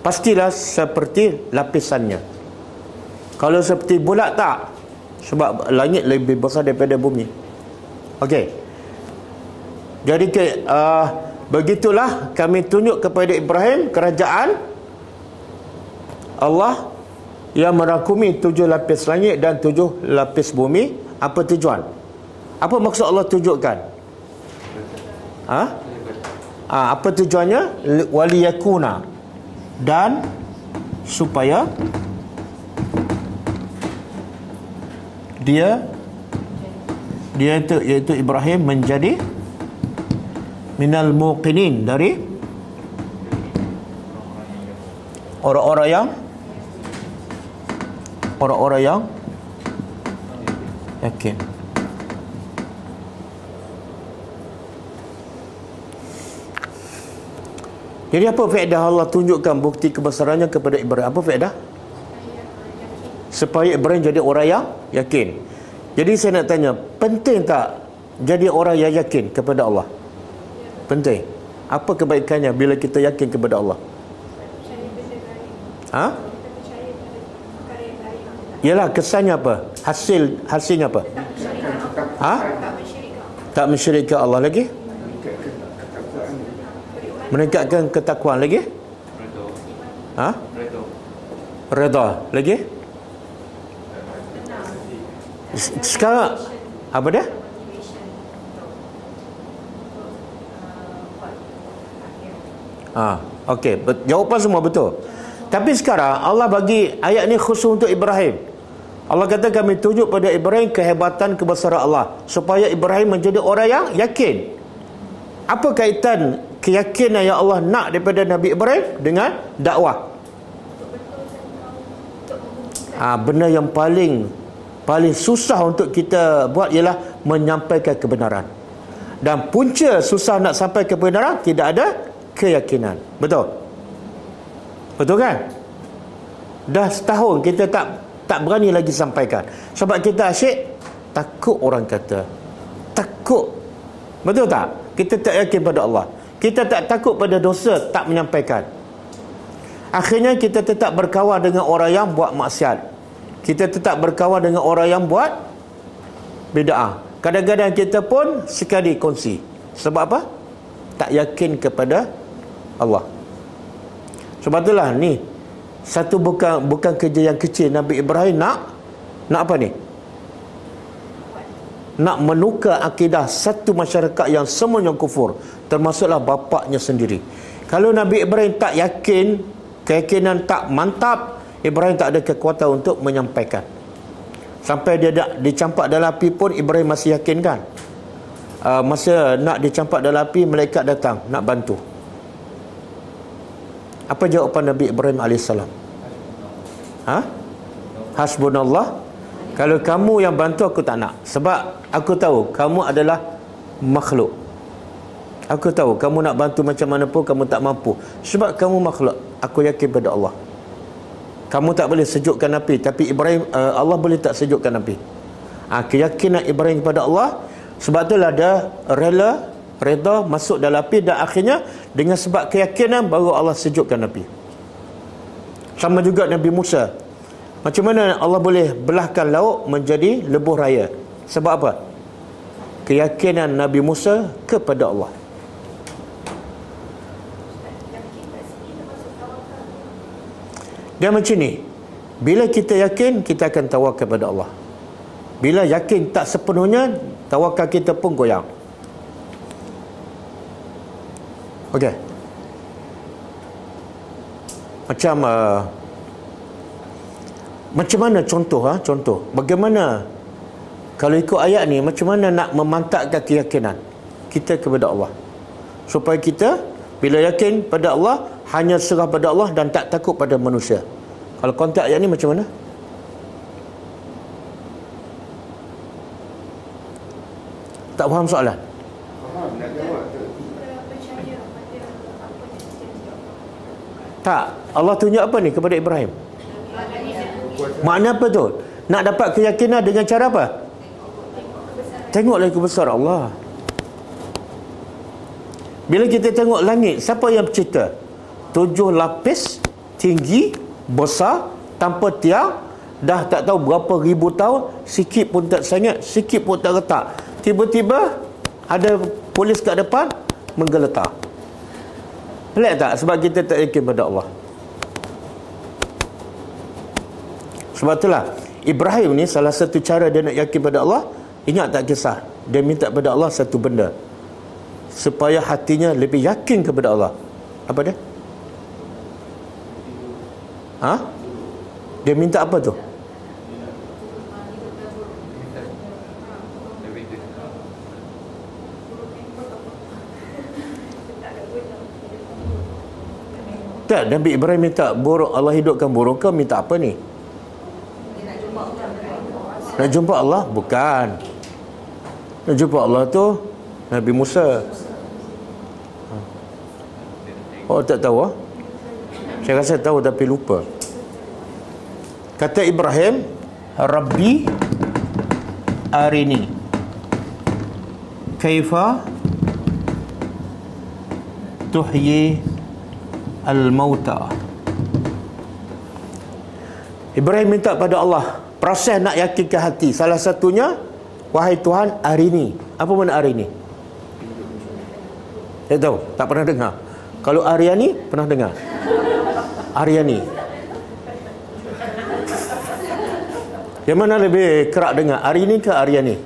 Speaker 1: Pastilah seperti lapisannya. Kalau seperti bulat tak, sebab langit lebih besar daripada bumi. Okey. Jadi begitulah kami tunjuk kepada Ibrahim kerajaan Allah yang merangkumi 7 lapis langit dan 7 lapis bumi. Apa tujuan? Apa maksud Allah tunjukkan? Apa tujuannya? Waliyakuna, dan supaya dia itu, iaitu Ibrahim, menjadi minal muqinin, dari orang-orang yang yakin. Jadi apa faedah Allah tunjukkan bukti kebesarannya kepada Ibrahim? Apa faedah? Supaya Ibrahim jadi orang yang yakin. Jadi saya nak tanya, penting tak jadi orang yang yakin kepada Allah? Penting. Apa kebaikannya bila kita yakin kepada Allah? Yalah, kesannya apa? Hasilnya apa? Tak mensyirikkan Allah lagi? Meningkatkan ketakwaan lagi? Redha lagi? Sekarang apa dia? Okey, jawapan semua betul. Tapi sekarang Allah bagi ayat ni khusus untuk Ibrahim. Allah kata kami tunjuk pada Ibrahim kehebatan kebesaran Allah supaya Ibrahim menjadi orang yang yakin. Apa kaitan keyakinan yang Allah nak daripada Nabi Ibrahim dengan dakwah? Benda yang paling susah untuk kita buat ialah menyampaikan kebenaran. Dan punca susah nak sampai kebenaran, tidak ada keyakinan. Betul? Betul kan? Dah setahun kita tak berani lagi sampaikan. Sebab kita asyik takut orang kata. Takut. Betul tak? Kita tak yakin pada Allah. Kita tak takut pada dosa, tak menyampaikan. Akhirnya kita tetap berkawan dengan orang yang buat maksiat. Kita tetap berkawan dengan orang yang buat bid'ah. Kadang-kadang kita pun sekali kongsi. Sebab apa? Tak yakin kepada Allah. Sebab itulah ni satu bukan kerja yang kecil. Nabi Ibrahim nak apa ni? Nak menukar akidah satu masyarakat yang semuanya kufur, termasuklah bapaknya sendiri. Kalau Nabi Ibrahim tak yakin, keyakinan tak mantap, Ibrahim tak ada kekuatan untuk menyampaikan. Sampai dia dicampak dalam api pun Ibrahim masih yakin kan. Masa nak dicampak dalam api, malaikat datang nak bantu. Apa jawapan Nabi Ibrahim AS? Hasbunallah. Kalau kamu yang bantu, aku tak nak. Sebab aku tahu kamu adalah makhluk. Aku tahu kamu nak bantu macam mana pun kamu tak mampu. Sebab kamu makhluk. Aku yakin pada Allah. Kamu tak boleh sejukkan api, tapi Allah boleh tak sejukkan api. Keyakinan Ibrahim kepada Allah, sebab itulah dia reda masuk dalam api, dan akhirnya dengan sebab keyakinan baru Allah sejukkan api. Sama juga Nabi Musa. Macam mana Allah boleh belahkan laut menjadi lebuh raya? Sebab apa? Keyakinan Nabi Musa kepada Allah. Dia macam ni. Bila kita yakin, kita akan tawakal kepada Allah. Bila yakin tak sepenuhnya, tawakal kita pun goyang. Okey. Macam mana contoh bagaimana kalau ikut ayat ni, macam mana nak memantapkan keyakinan kita kepada Allah, supaya kita bila yakin pada Allah hanya serah pada Allah dan tak takut pada manusia. Kalau konteks ayat ni macam mana? Tak faham soalan?
Speaker 2: Faham, nak jawab tu.
Speaker 1: Tak. Allah tunjuk apa ni kepada Ibrahim? Makna apa tu? Nak dapat keyakinan dengan cara apa? Tengok lagi kebesaran Allah. Bila kita tengok langit, siapa yang pencipta? 7 lapis, tinggi, besar, tanpa tiang, dah tak tahu berapa ribu tahun, sikit pun tak sangat, sikit pun tak retak. Tiba-tiba ada polis kat depan menggeletar. Pelik tak? Sebab kita tak yakin pada Allah. Sebab itulah Ibrahim ni salah satu cara dia nak yakin pada Allah. Ingat tak kisah? Dia minta pada Allah satu benda supaya hatinya lebih yakin kepada Allah. Apa dia? Dia minta apa tu? Tak, Nabi Ibrahim minta burung, Allah hidupkan burung. Kau minta apa ni? Nak jumpa Allah? Bukan. Nak jumpa Allah tu Nabi Musa. Oh, tak tahu? Saya rasa tahu tapi lupa. Kata Ibrahim, Rabbi arini kaifa tuhyi al-mauta. Ibrahim minta pada Allah proses nak yakinkan hati. Salah satunya, wahai Tuhan, arini. Apa makna arini? Saya tahu, tak pernah dengar. Kalau Aryani, pernah dengar? Aryani. Yang mana lebih kerap dengar? Arini ke Aryani?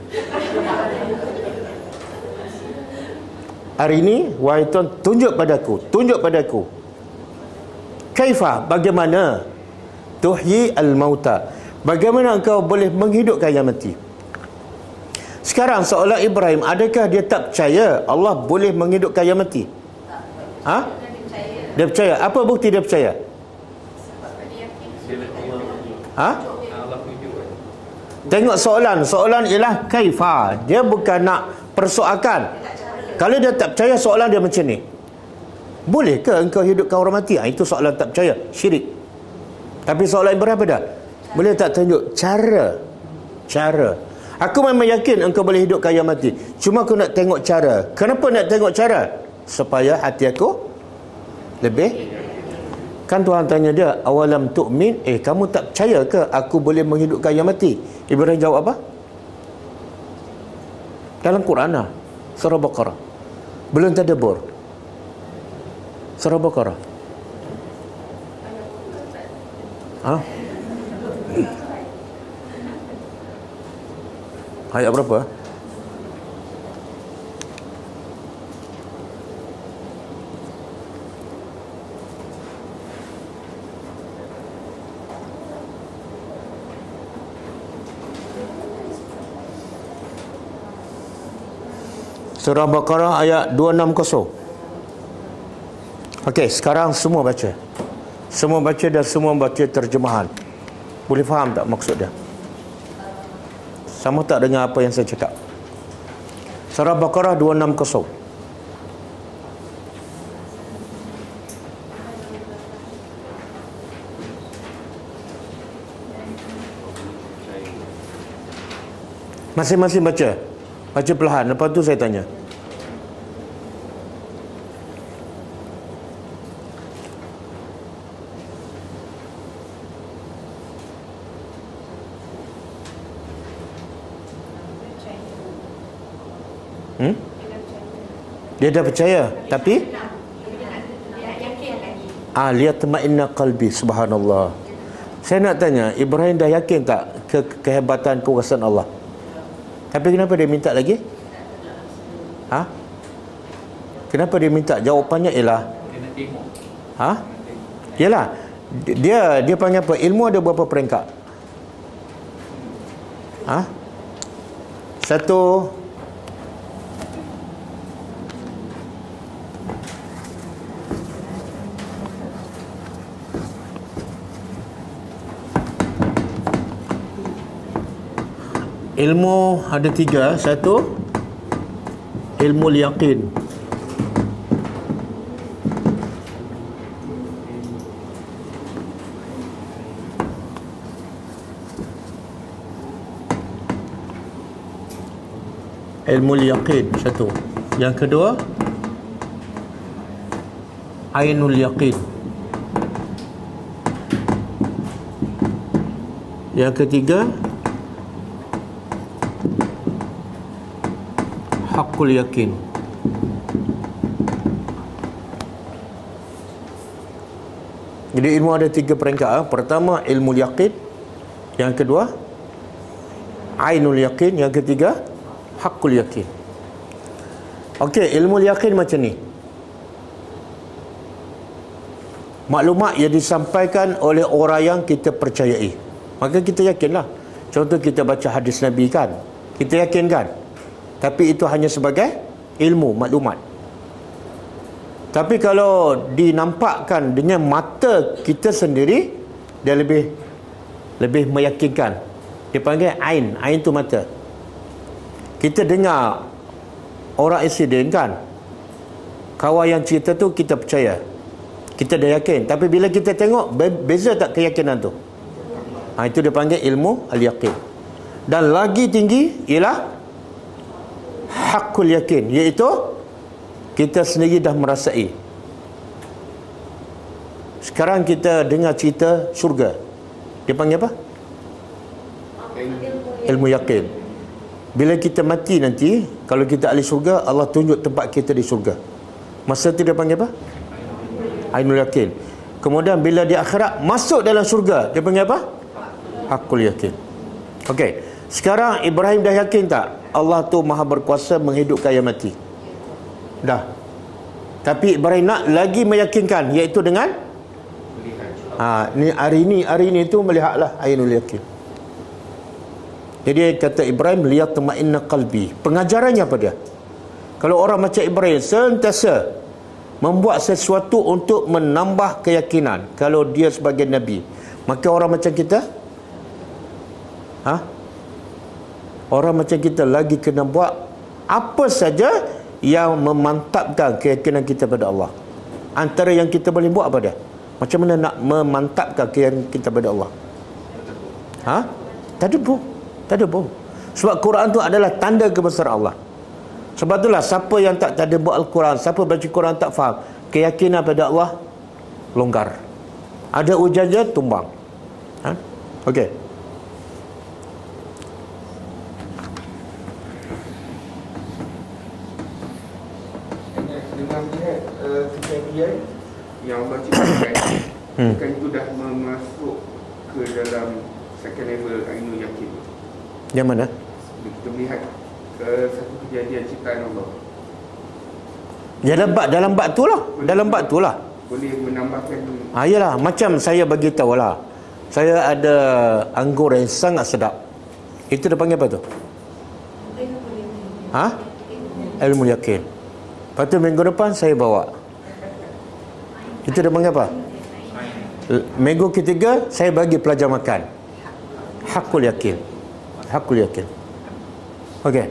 Speaker 1: Arini, wahai Tuhan, tunjuk padaku. Tunjuk padaku. Kaifa, bagaimana? Tuhyi al-mauta. Bagaimana engkau boleh menghidupkan yang mati? Sekarang seolah Ibrahim, adakah dia tak percaya Allah boleh menghidupkan yang mati? Dia percaya. Apa bukti dia percaya? Tengok soalan ialah kaifa. Dia bukan nak persoalkan. Kalau dia tak percaya, soalan dia macam ni, bolehkah engkau hidupkan orang mati? Itu soalan tak percaya, syirik. Tapi soalan Ibrahim apa dah? Boleh tak tunjuk cara? Aku memang yakin engkau boleh hidupkan yang mati, cuma aku nak tengok cara. Kenapa nak tengok cara? Supaya hati aku lebih. Kan Tuhan tanya dia, awalam tu'min, kamu tak percaya ke aku boleh menghidupkan yang mati? Ibrahim jawab apa? Dalam Quran lah. Surah Baqarah. Belum tadabbur. Surah Baqarah. Ha? Ayat berapa? Surah Baqarah ayat 260. Okey, sekarang semua baca. Semua baca dan semua baca terjemahan. Boleh faham tak maksud dia? Sama tak dengan apa yang saya cakap? Surah Baqarah 260. Masing-masing baca. Baca perlahan. Lepas tu saya tanya. Dia dah percaya, tapi lihat tatma'inna qalbi. Subhanallah. Saya nak tanya, Ibrahim dah yakin tak kehebatan kekuasaan Allah? Tapi kenapa dia minta lagi? Kenapa dia minta? Jawapannya ialah Yalah, dia panggil apa? Ilmu ada berapa peringkat? Satu, ilmu ada tiga. Satu, ilmu yaqin. Ilmu yaqin satu. Yang kedua, ainul yaqin. Yang ketiga, haqqul yakin. Jadi ilmu ada tiga peringkat. Pertama, ilmu yaqin. Yang kedua, ainul yakin. Yang ketiga, haqqul yakin. Okey, ilmu yakin macam ni. Maklumat yang disampaikan oleh orang yang kita percayai, maka kita yakinlah. Contoh kita baca hadis Nabi kan, kita yakin kan? Tapi itu hanya sebagai ilmu, maklumat. Tapi kalau dinampakkan dengan mata kita sendiri, dia lebih meyakinkan. Dia panggil ain. Ain tu mata. Kita dengar orang insiden kan, kawan yang cerita tu kita percaya, kita dah yakin. Tapi bila kita tengok, beza tak keyakinan tu? Itu dia panggil ilmu al-yaqin. Dan lagi tinggi ialah haqqul yakin, iaitu kita sendiri dah merasai. Sekarang kita dengar cerita syurga, dia panggil apa? Ilmu yakin. Bila kita mati nanti, kalau kita ahli syurga, Allah tunjuk tempat kita di syurga. Masa tu dia panggil apa? Ainul yakin. Kemudian bila di akhirat masuk dalam syurga, dia panggil apa? Haqqul yakin. Okey. Sekarang Ibrahim dah yakin tak Allah tu maha berkuasa menghidupkan yang mati? Dah. Tapi Ibrahim nak lagi meyakinkan, iaitu dengan hari ini tu melihatlah ainul yakin. Jadi kata Ibrahim, lihat tatma'inna qalbi. Pengajarannya apa dia? Kalau orang macam Ibrahim sentiasa membuat sesuatu untuk menambah keyakinan kalau dia sebagai Nabi, maka orang macam kita, orang macam kita lagi kena buat apa saja yang memantapkan keyakinan kita pada Allah. Antara yang kita boleh buat apa dia? Macam mana nak memantapkan keyakinan kita pada Allah? Tak ada pun. Sebab Quran tu adalah tanda kebesaran Allah. Sebab itulah siapa yang tak tadabbur Al-Quran, siapa baca Quran tak faham, keyakinan pada Allah longgar. Ada ujian je tumbang. Okey.
Speaker 2: kejadian yang Allah ciptakan, bukan itu dah masuk ke dalam second level ainul yakin.
Speaker 1: Yang mana?
Speaker 2: Kita melihat satu kejadian ciptaan Allah.
Speaker 1: Ya, dalam bab tu lah. Dalam bab tu lah.
Speaker 2: Boleh menambahkan.
Speaker 1: Yalah, macam saya bagi tahu lah. Saya ada anggur yang sangat sedap. Itu dia panggil apa tu? Ilmu yakin. Lepas tu minggu depan saya bawa. Itu dia panggil apa? Minggu ketiga saya bagi pelajar makan. Hakul yakin. Hakul yakin. Okey.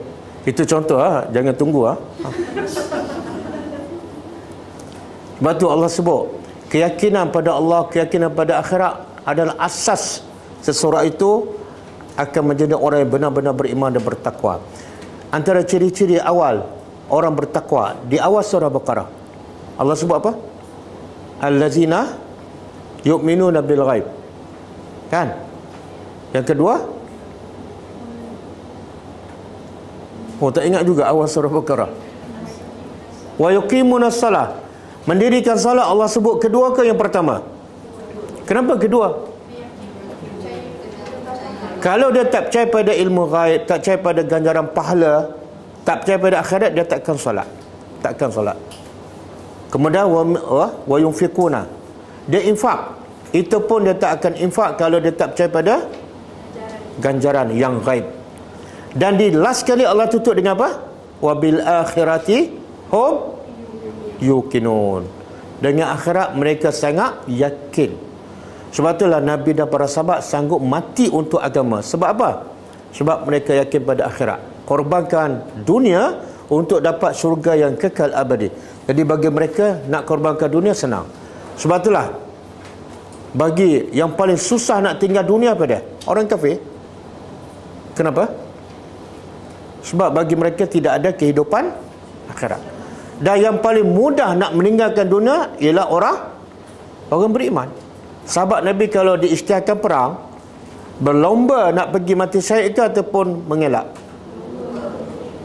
Speaker 1: Itu contoh jangan tunggu Sebab tu Allah sebut keyakinan pada Allah, keyakinan pada akhirat adalah asas seseorang itu akan menjadi orang yang benar-benar beriman dan bertakwa. Antara ciri-ciri awal orang bertakwa di awal surah Baqarah, Allah sebut apa? Allazina yu'minuna bil ghaib. Kan? Yang kedua, tak ingat juga awal surah Baqarah. Wa yuqimunas salah. Mendirikan salat Allah sebut kedua ke yang pertama? Kenapa kedua? Kalau dia tak percaya pada ilmu ghaib, tak percaya pada ganjaran pahala, tak percaya pada akhirat, dia takkan solat. Takkan solat. Kemudian wa yunfiquna. Dia infak. Itu pun dia tak akan infak kalau dia tak percaya pada ganjaran yang ghaib. Dan di last kali Allah tutup dengan apa? Wa bil akhirati hum yuqinun. Dengan akhirat mereka sangat yakin. Sebab itulah Nabi dan para sahabat sanggup mati untuk agama. Sebab apa? Sebab mereka yakin pada akhirat. Korbankan dunia untuk dapat syurga yang kekal abadi. Jadi bagi mereka nak korbankan dunia senang. Sebab itulah bagi yang paling susah nak tinggal dunia apa dia? Orang kafir. Kenapa? Sebab bagi mereka tidak ada kehidupan akhirat. Dan yang paling mudah nak meninggalkan dunia ialah orang beriman. Sahabat Nabi kalau diisytiharkan perang, berlomba nak pergi mati syahid ke ataupun mengelak?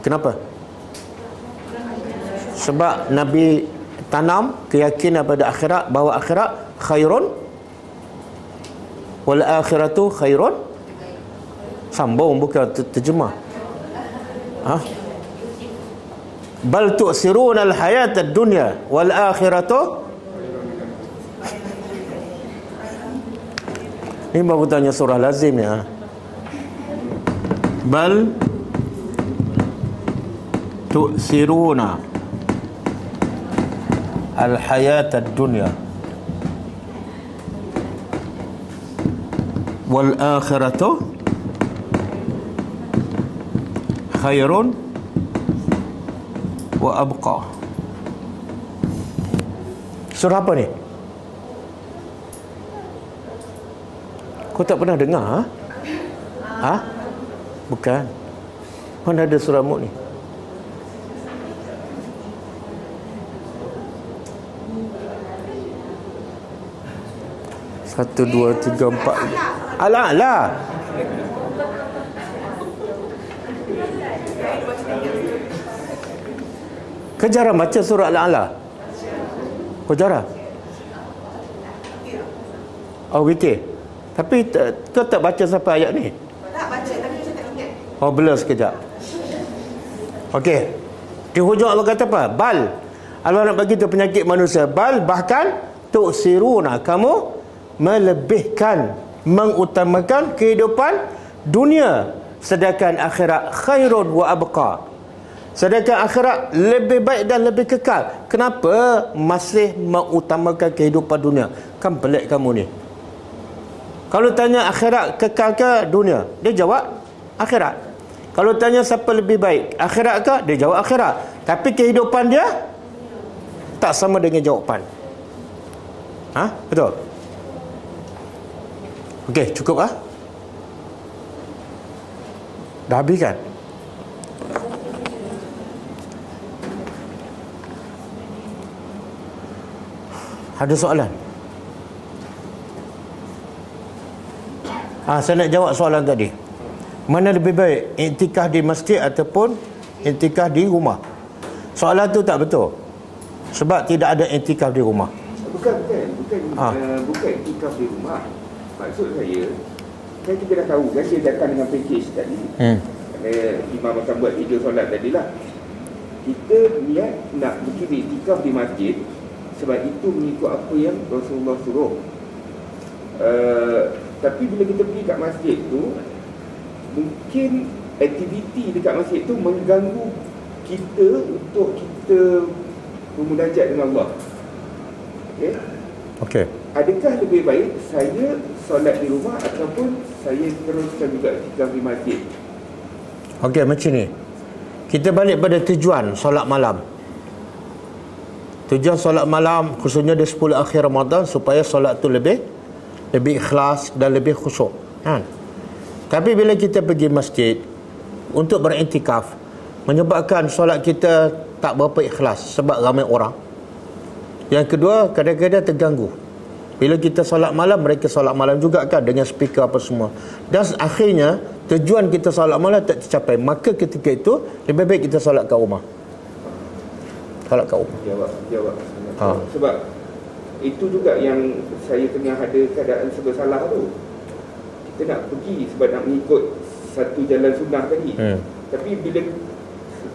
Speaker 1: Kenapa? Sebab Nabi tanam keyakinan pada akhirat, bahawa akhirat khairun wal akhiratu khairun. Sambung bukan terjemah. Bal tu'siruna al-hayata ad-dunya wal akhiratu. Ini baru tanya surah lazim ya. Bal tu'siruna al-hayata ad-dunya wal akhiratu khairun wa abqa. Surah apa ni? Kau tak pernah dengar? Bukan. Mana ada surah Mulk ni? Satu, dua, tiga, empat. Alah. Kau jarang baca surah Al-A'la? Kau jarang? Witir. Tapi kau tak baca sampai ayat ni?
Speaker 5: Tak baca, tapi saya tak ingat.
Speaker 1: Blur sekejap. Okey. Di hujung Allah kata apa? Bal. Allah nak bagi tu penyakit manusia. Bal, bahkan tu'siruna, kamu melebihkan, mengutamakan kehidupan dunia, sedangkan akhirat khairun wa abqa. Sedangkan akhirat lebih baik dan lebih kekal. Kenapa masih mengutamakan kehidupan dunia? Kan pelik kamu ni. Kalau tanya akhirat kekal ke dunia, dia jawab akhirat. Kalau tanya siapa lebih baik, akhirat ke, dia jawab akhirat. Tapi kehidupan dia tak sama dengan jawapan. Betul? Okey, cukup Dah habis kan? Ada soalan? Saya nak jawab soalan tadi. Mana lebih baik, iktikaf di masjid ataupun iktikaf di rumah? Soalan tu tak betul. Sebab tidak ada iktikaf di rumah.
Speaker 2: Bukan
Speaker 1: Ah.
Speaker 2: bukan iktikaf di rumah. Maksud saya, kan kita dah tahu kan dia datang dengan package tadi. Imam akan buat video solat tadi lah. Kita niat nak berdiri iktikaf di masjid sebab itu mengikut apa yang Rasulullah suruh. Tapi bila kita pergi kat masjid tu, mungkin aktiviti dekat masjid tu mengganggu kita untuk kita bermunajat dengan Allah. Okey?
Speaker 1: Okey.
Speaker 2: Adakah lebih baik saya solat di rumah ataupun saya teruskan juga iktikaf di masjid?
Speaker 1: Okey, macam ni. Kita balik pada tujuan solat malam. Tujuan solat malam khususnya di 10 akhir Ramadan supaya solat tu lebih ikhlas dan lebih khusyuk. Tapi bila kita pergi masjid untuk beriktikaf, menyebabkan solat kita tak berapa ikhlas sebab ramai orang. Yang kedua, kadang-kadang terganggu. Bila kita solat malam, mereka solat malam juga kan dengan speaker apa semua. Dan akhirnya tujuan kita solat malam tak tercapai. Maka ketika itu lebih baik kita solat kat rumah. Solat kat rumah.
Speaker 2: Jawab. Sebab itu juga yang saya tengah ada keadaan serba salah tu. Kita nak pergi sebab nak mengikut satu jalan sunnah tadi. Tapi bila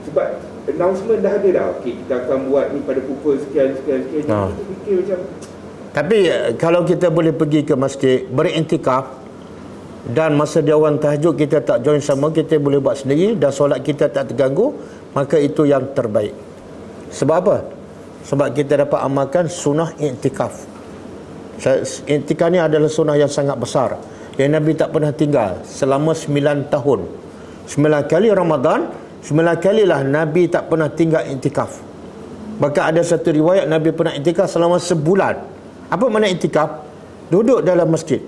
Speaker 2: sebab announcement dah ada dah, okey kita akan buat ni pada pukul sekian. Kita fikir macam.
Speaker 1: Tapi kalau kita boleh pergi ke masjid beriktikaf dan masa diawan tahajud kita tak join sama, kita boleh buat sendiri dan solat kita tak terganggu, maka itu yang terbaik. Sebab apa? Sebab kita dapat amalkan sunnah iktikaf. Iktikaf ni adalah sunnah yang sangat besar yang Nabi tak pernah tinggal selama 9 tahun. 9 kali Ramadan, 9 kalilah Nabi tak pernah tinggal iktikaf. Bahkan ada satu riwayat Nabi pernah iktikaf selama sebulan. Apa makna iktikaf? Duduk dalam masjid,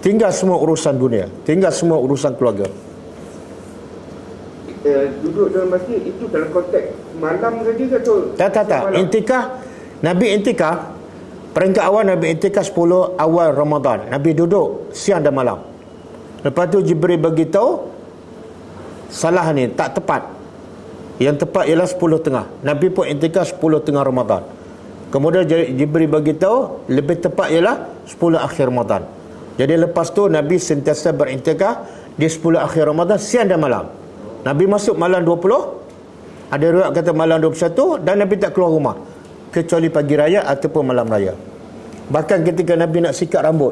Speaker 1: tinggal semua urusan dunia, tinggal semua urusan keluarga.
Speaker 2: Duduk dalam masjid itu dalam konteks malam saja ke atau?
Speaker 1: Tak. Iktikaf, Nabi iktikaf peringkat awal, Nabi iktikaf 10 awal Ramadan. Nabi duduk siang dan malam. Lepas tu Jibril beritahu salah ni, tak tepat. Yang tepat ialah 10 tengah. Nabi pun iktikaf 10 tengah Ramadan. Kemudian Jibril beritahu lebih tepat ialah 10 akhir Ramadan. Jadi lepas tu Nabi sentiasa beriktikaf di 10 akhir Ramadan siang dan malam. Nabi masuk malam 20, ada riwayat kata malam 21, dan Nabi tak keluar rumah kecuali pagi raya ataupun malam raya. Bahkan ketika Nabi nak sikat rambut,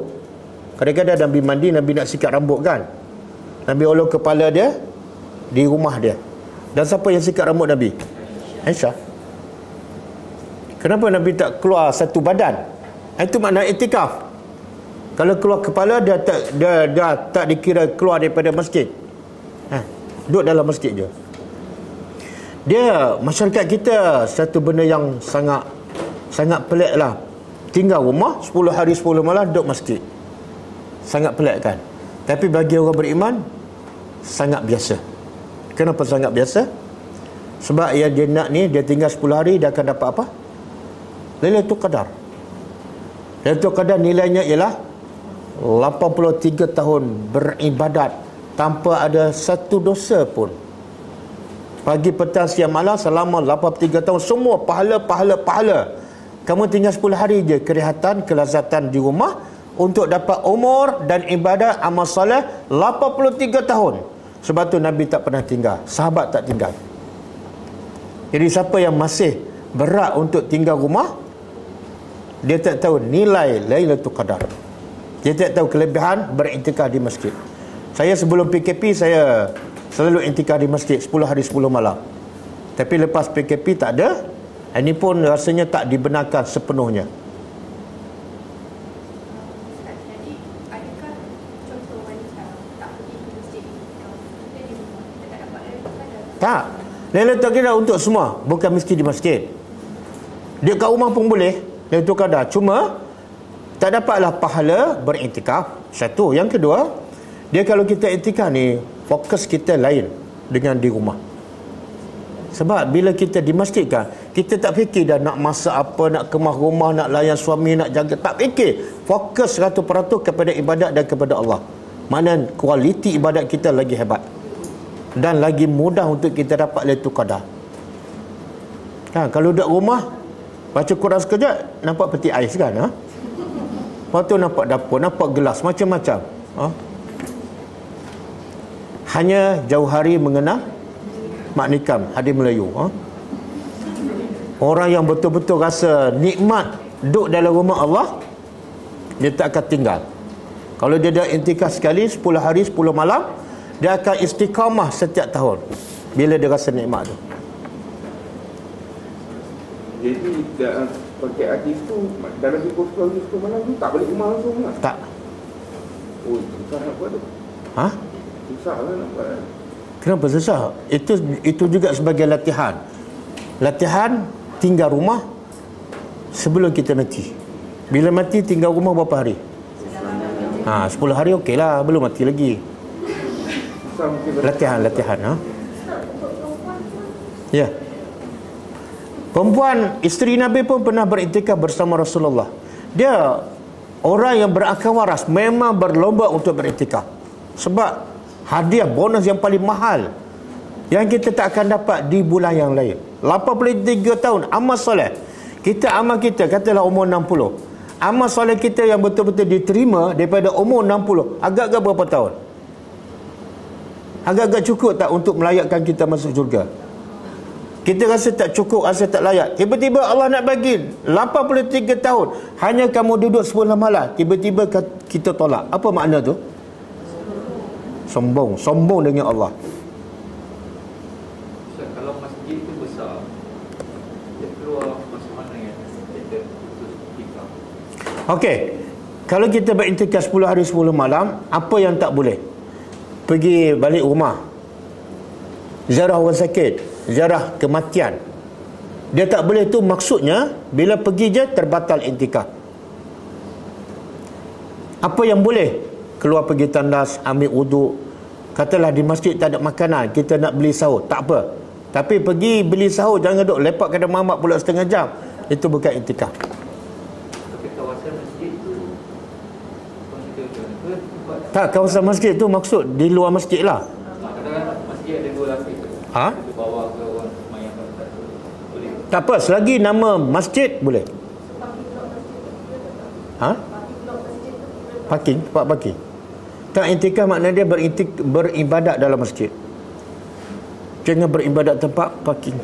Speaker 1: kadang-kadang Nabi mandi, Nabi nak sikat rambut kan, Nabi olok kepala dia di rumah dia. Dan siapa yang sikat rambut Nabi? Aisyah. Kenapa Nabi tak keluar satu badan? Itu makna iktikaf. Kalau keluar kepala, dia tak dikira keluar daripada masjid. Duduk dalam masjid je. Dia, masyarakat kita, satu benda yang sangat pelik lah. Tinggal rumah 10 hari 10 malam duduk masjid. Sangat pelik kan? Tapi bagi orang beriman, sangat biasa. Kenapa sangat biasa? Sebab yang dia nak ni, dia tinggal 10 hari, dia akan dapat apa? Lailatul Qadar. Lailatul Qadar nilainya ialah 83 tahun beribadat tanpa ada satu dosa pun. Pagi, petang, siang, malam selama 83 tahun, semua pahala. Kamu tinggal 10 hari je kerehatan, kelazatan di rumah untuk dapat umur dan ibadat amal soleh 83 tahun. Sebab tu Nabi tak pernah tinggal, sahabat tak tinggal. Jadi siapa yang masih berat untuk tinggal rumah, dia tak tahu nilai Lailatul Qadar. Dia tak tahu kelebihan beriktikaf di masjid. Saya sebelum PKP, saya selalu iktikaf di masjid 10 hari 10 malam. Tapi lepas PKP tak ada. Ini pun rasanya tak dibenarkan sepenuhnya.
Speaker 5: Jadi, adakah contoh wanita tak pergi ke masjid dia di rumah, dia tak dapat Lailatul Qadar?
Speaker 1: Tak. Lailatul Qadar untuk semua, bukan mesti di masjid. Dia kat rumah pun boleh Lailatul Qadar. Cuma tak dapatlah pahala beriktikaf. Satu. Yang kedua, dia kalau kita iktikaf ni, fokus kita lain dengan di rumah. Sebab bila kita di masjid kan, kita tak fikir dah nak masak apa, nak kemas rumah, nak layan suami, nak jaga. Tak fikir. Fokus 100% kepada ibadat dan kepada Allah. Mana kualiti ibadat kita lagi hebat. Dan lagi mudah untuk kita dapat Lailatul Qadar. Kan kalau duduk rumah baca Quran sekejap nampak peti ais kan, ha? Lepas tu nampak dapur, nampak gelas, macam-macam, ha? Hanya jauh hari mengenal mak nikam hadis Melayu, ha? Orang yang betul-betul rasa nikmat duduk dalam rumah Allah, dia tak akan tinggal. Kalau dia dah intikaf sekali 10 hari 10 malam, dia akan istiqamah setiap tahun bila dia rasa nikmat tu.
Speaker 2: Jadi pakai hadis tu dalam 10 hari 10 malam tu tak balik rumah langsung lah?
Speaker 1: Tak.
Speaker 2: Oh, susah nak buat tu.
Speaker 1: Ha?
Speaker 2: Susah lah nak buat.
Speaker 1: Kenapa susah? Itu juga sebagai latihan. Latihan tinggal rumah sebelum kita mati. Bila mati tinggal rumah berapa hari? 10 hari okey lah, belum mati lagi.
Speaker 2: Susah mungkin
Speaker 1: Latihan, ha? Ya. Perempuan isteri Nabi pun pernah beriktikaf bersama Rasulullah. Dia orang yang berakal waras, memang berlomba untuk beriktikaf. Sebab hadiah bonus yang paling mahal yang kita tak akan dapat di bulan yang lain. 83 tahun amal soleh. Amal kita katalah umur 60. Amal soleh kita yang betul-betul diterima daripada umur 60, agak-agak berapa tahun? Agak-agak cukup tak untuk melayakkan kita masuk syurga? Kita rasa tak cukup, rasa tak layak. Tiba-tiba Allah nak bagi 83 tahun, hanya kamu duduk 10 malam. Tiba-tiba kita tolak. Apa makna tu? Sombong dengan Allah.
Speaker 4: Kalau masjid itu besar, dia keluar masuk mana yang kita putus iktikaf?
Speaker 1: Okey. Kalau kita beriktikaf 10 hari 10 malam, apa yang tak boleh? Pergi balik rumah, ziarah orang sakit, ziarah kematian. Dia tak boleh tu, maksudnya bila pergi je terbatal iktikaf. Apa yang boleh? Keluar pergi tandas, ambil wuduk. Katalah di masjid tak ada makanan, kita nak beli sahur, tak apa. Tapi pergi beli sahur, jangan duduk lepak kedai mamak pula setengah jam. Itu bukan iktikaf.
Speaker 4: Tapi kawasan masjid tu
Speaker 1: Tak, kawasan masjid tu maksud di luar masjid lah.
Speaker 4: kadang-kadang masjid ada 2 lapis.
Speaker 1: Ha?
Speaker 4: Kita bawa ke orang semayang kat tu. Boleh.
Speaker 1: Tak apa, selagi nama masjid boleh. Ha? Parking, tempat parking. Tak, iktikaf maknanya dia beribadat dalam masjid. Jangan beribadat tempat parking.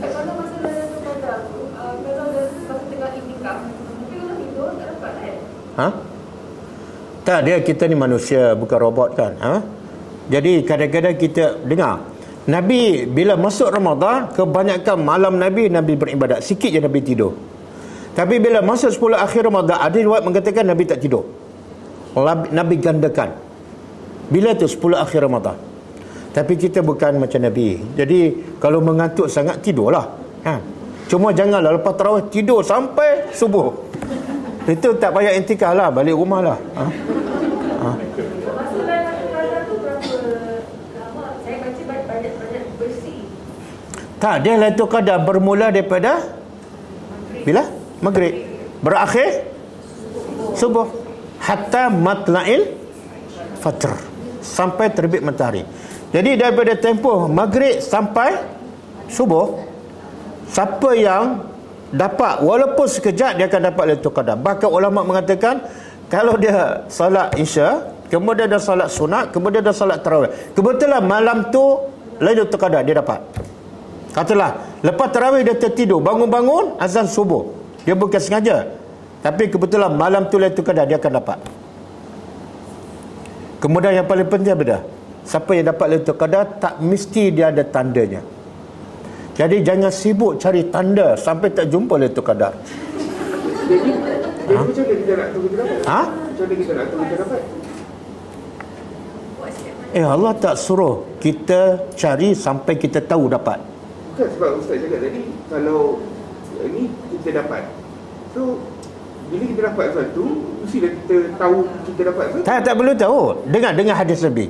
Speaker 5: Kalau masa dalam kepada aku, kalau masa tengah iktikaf, mungkin kalau tidur tak dapat kan?
Speaker 1: Ha? Tak, kita ni manusia, bukan robot kan, ha? Jadi kadang-kadang kita dengar Nabi bila masuk Ramadan, kebanyakan malam Nabi beribadat, sikit je Nabi tidur. Tapi bila masuk 10 akhir Ramadan, ada riwayat mengatakan Nabi tak tidur, Nabi gandakan. Bila tu? 10 akhir Ramadan. Tapi kita bukan macam Nabi. Jadi kalau mengantuk sangat, tidurlah, ha? Cuma janganlah lepas tarawih tidur sampai subuh. Itu tak payah iktikaf lah, balik rumah lah, ha? Ha?
Speaker 5: Masa dalam kepada tu berapa lama? Saya baca banyak bersih.
Speaker 1: Tak, dia Lailatul Qadar bermula daripada bila? Maghrib, berakhir subuh, hatta matla'il fajr, sampai terbit matahari. Jadi daripada tempoh maghrib sampai subuh, siapa yang dapat walaupun sekejap, dia akan dapat Lailatul Qadar. Bahkan ulama mengatakan kalau dia solat Isya, kemudian dia solat sunat, kemudian dia solat tarawih, kebetulan malam tu Lailatul Qadar, dia dapat. Katalah lepas tarawih dia tertidur, bangun-bangun azan subuh, dia bukan sengaja, tapi kebetulan malam tu Lailatul Qadar, dia akan dapat. Kemudian yang paling penting apa? Siapa yang dapat Lailatul Qadar tak mesti dia ada tandanya. Jadi jangan sibuk cari tanda sampai tak jumpa Lailatul Qadar.
Speaker 2: Jadi macam mana kita nak tahu kita dapat?
Speaker 1: Ha?
Speaker 2: Macam mana kita nak tahu kita dapat?
Speaker 5: Buat setiap malam.
Speaker 1: Allah tak suruh kita cari sampai kita tahu dapat.
Speaker 2: Bukan, sebab Ustaz cakap tadi, kalau ni kita dapat, so bila kita dapat sesuatu, mestilah kita tahu kita dapat sesuatu.
Speaker 1: Tak perlu tahu. Dengar hadis Nabi.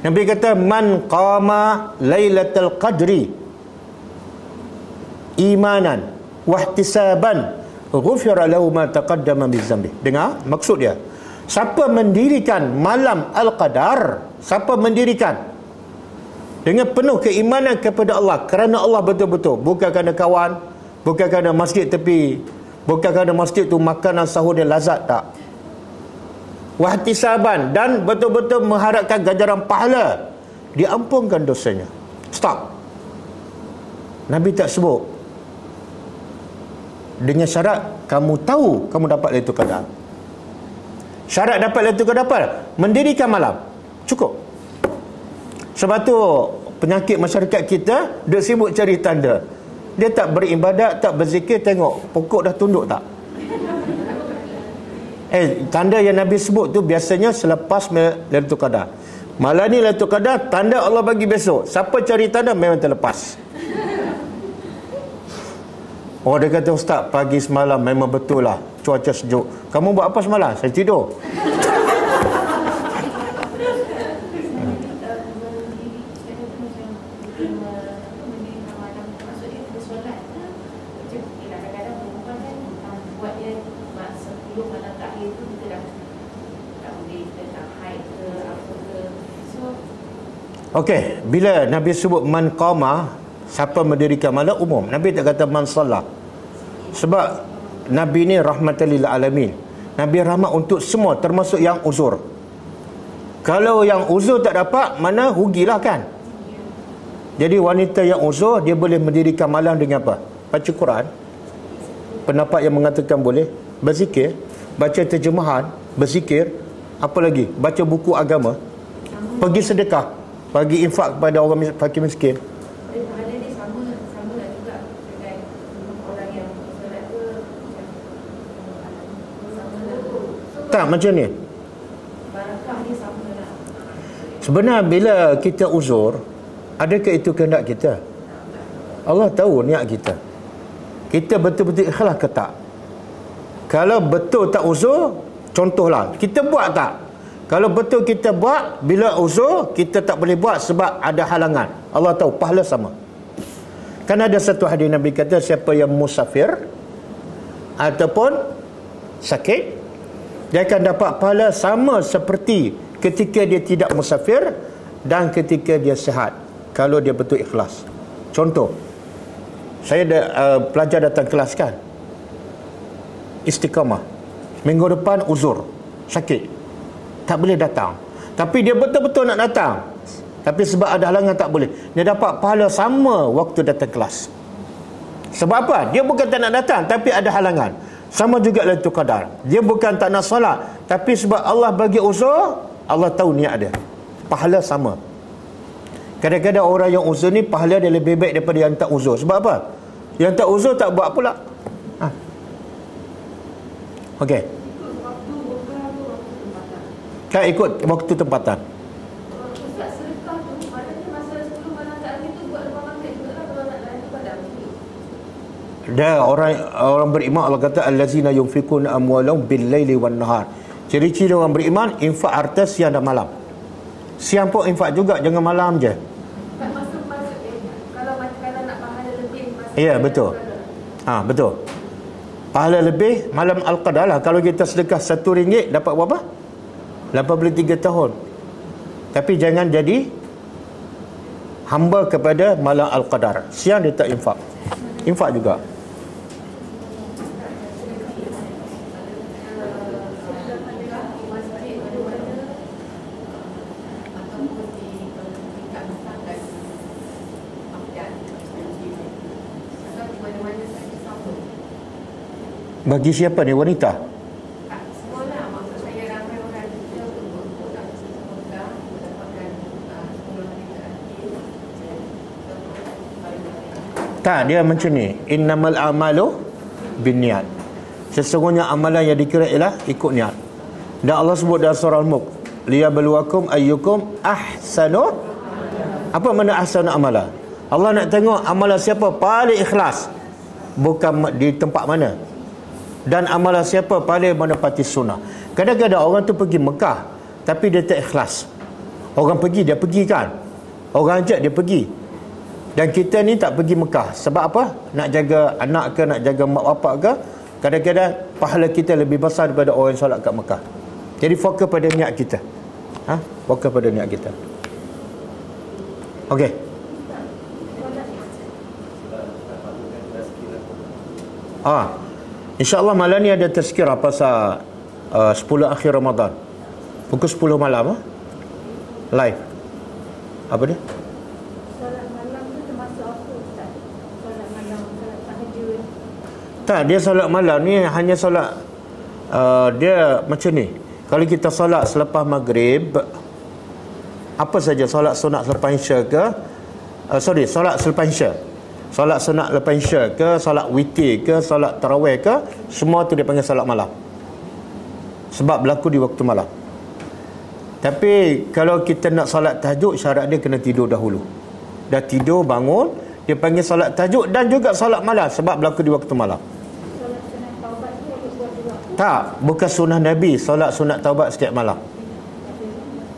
Speaker 1: Nabi kata man qama lailatul qadri imanan wahtisaban ghufira lahu ma taqaddama min dhanbi. Dengar maksud dia. Siapa mendirikan malam al-qadar, siapa mendirikan dengan penuh keimanan kepada Allah, kerana Allah betul-betul, bukan kerana kawan, bukan kerana masjid tepi, bukan kerana masjid tu makanan sahur dia lazat, tak. Wahtisaban, dan betul-betul mengharapkan ganjaran pahala, diampunkan dosanya. Stop. Nabi tak sebut dengan syarat kamu tahu kamu dapat Lailatul Qadar. Syarat dapat Lailatul Qadar apa? Mendirikan malam. Cukup. Sebab tu penyakit masyarakat kita dia sibuk cari tanda. Dia tak beribadat, tak berzikir, tengok pokok dah tunduk tak? Tanda yang Nabi sebut tu biasanya selepas Lailatul Qadar. Malam ni Lailatul Qadar, tanda Allah bagi besok. Siapa cari tanda memang terlepas. Oh, dia kata, Ustaz, pagi semalam memang betul lah cuaca sejuk. Kamu buat apa semalam? Saya tidur. Okey, bila Nabi sebut man qama, siapa mendirikan malam, umum. Nabi tak kata man salat. Sebab Nabi ni rahmatan lil alamin. Nabi rahmat untuk semua, termasuk yang uzur. Kalau yang uzur tak dapat, mana rugilah kan. Jadi wanita yang uzur, dia boleh mendirikan malam dengan apa? Baca Quran. Pendapat yang mengatakan boleh berzikir, baca terjemahan, berzikir, apa lagi? Baca buku agama, pergi sedekah, bagi infak kepada orang fakir miskin. Tak macam ni. Sebenarnya bila kita uzur, adakah itu kehendak kita? Allah tahu niat kita. Kita betul-betul ikhlas ke tak? Kalau betul tak uzur, contohlah, kita buat tak? Kalau betul kita buat, bila uzur, kita tak boleh buat sebab ada halangan. Allah tahu, pahala sama. Kan ada satu hadis Nabi kata, siapa yang musafir ataupun sakit, dia akan dapat pahala sama seperti ketika dia tidak musafir dan ketika dia sihat, kalau dia betul ikhlas. Contoh, saya pelajar datang kelas kan, istiqamah, minggu depan uzur, sakit, tak boleh datang, tapi dia betul-betul nak datang, tapi sebab ada halangan tak boleh, dia dapat pahala sama waktu datang kelas. Sebab apa? Dia bukan tak nak datang, tapi ada halangan. Sama juga Lailatul Qadar, dia bukan tak nak solat, tapi sebab Allah bagi uzur, Allah tahu niat dia, pahala sama. Kadang-kadang orang yang uzur ni pahala dia lebih baik daripada yang tak uzur. Sebab apa? Yang tak uzur tak buat pula. Okey, kan ikut waktu tempatan. Dah orang beriman, Allah kata allazina yunfikuna amwalahum bil-laili wan-nahar. Ciri-ciri orang beriman, infak harta siang dan malam. Siang pun infak juga, jangan malam je.
Speaker 5: Kalau nak pahala lebih,
Speaker 1: ya, betul. Betul. Pahala lebih malam Al-Qadar lah. Kalau kita sedekah RM1 dapat berapa? 83 tahun. Tapi jangan jadi hamba kepada malam Al-Qadar. Siang dia tak infak. Infak juga. Bagi siapa ni, wanita? Tak, dia macam ni, innamal a'malu binniat. Sesungguhnya amalan yang dikira ialah ikut niat. Dan Allah sebut dalam surah Al-Mulk, liyabluwakum ayyukum ahsanu. Apa makna ahsanu amala? Allah nak tengok amalan siapa paling ikhlas, bukan di tempat mana. Dan amalan siapa paling menepati sunnah. Kadang-kadang orang tu pergi Mekah, tapi dia tak ikhlas. Orang pergi, dia pergi kan, orang ajak dia pergi. Dan kita ni tak pergi Mekah. Sebab apa? Nak jaga anak ke, nak jaga mak bapak ke. Kadang-kadang pahala kita lebih besar daripada orang yang solat kat Mekah. Jadi fokus pada niat kita. Fokus pada niat kita. Okey. InsyaAllah malam ni ada tazkirah pasal 10 akhir Ramadan. Pukul 10 malam live. Apa dia?
Speaker 5: Solat malam tu termasuk apa Ustaz? Solat malam, solat tahajud.
Speaker 1: Tak, dia solat malam ni hanya solat dia macam ni. Kalau kita solat selepas maghrib, apa saja solat sunat selepas isya ke, solat selepas isya, solat sunat lepas isya ke, solat witir ke, solat tarawih ke, semua tu dia panggil solat malam. Sebab berlaku di waktu malam. Tapi kalau kita nak solat tahajud, syarat dia kena tidur dahulu. Dah tidur, bangun, dia panggil solat tahajud dan juga solat malam sebab berlaku di waktu malam.
Speaker 5: Solat sunat taubat tu ada buat juga.
Speaker 1: Tak, bukan sunnah Nabi solat sunat taubat setiap malam.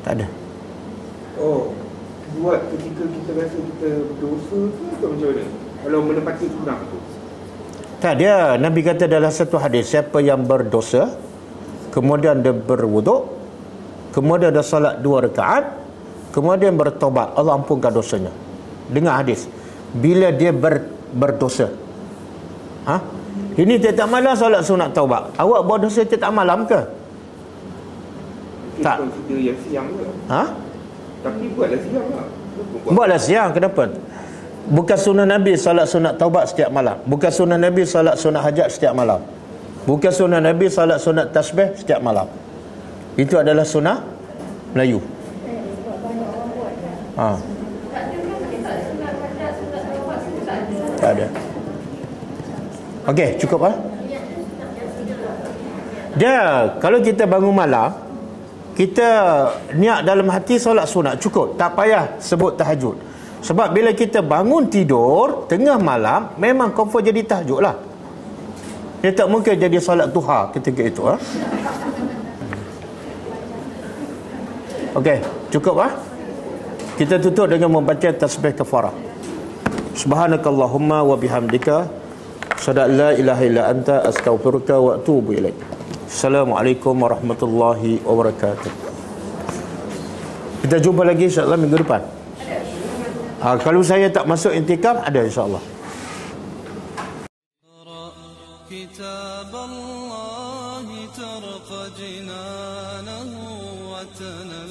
Speaker 1: Tak ada.
Speaker 2: Oh, buat ketika kita rasa kita berdosa ke atau macam mana? Kalau menepati sunat tu.
Speaker 1: Tak, dia Nabi kata dalam satu hadis, siapa yang berdosa kemudian dia berwuduk, kemudian dia salat 2 rakaat, kemudian bertobat, Allah ampunkan dosanya. Dengar hadis. Bila dia berdosa. Ini tiap malam solat sunat taubat. Awak buat dosa tiap malam ke? Tak.
Speaker 2: Consider yang siang ke? Tapi buatlah siang lah.
Speaker 1: Buatlah siang, kenapa? Bukan sunnah Nabi solat sunat taubat setiap malam. Bukan sunnah Nabi solat sunat hajat setiap malam. Bukan sunnah Nabi solat sunat tasbih setiap malam. Itu adalah sunnah Melayu. Tak ada. Okey, cukup Dia, kalau kita bangun malam, kita niat dalam hati solat sunat, cukup. Tak payah sebut tahajud. Sebab bila kita bangun tidur tengah malam, memang confirm jadi tahajud lah. Dia tak mungkin jadi solat duha ketika itu. Okey, cukup Kita tutup dengan membaca tasbih kafarah. Subhanakallahumma wa bihamdika, asyhadu an la ilaha illa anta, astaghfiruka wa atubu ilaik. Assalamualaikum warahmatullahi wabarakatuh. Kita jumpa lagi insya-Allah minggu depan. Kalau saya tak masuk intikaf, ada insya-Allah.
Speaker 6: كتاب الله ترق جنانه وتنى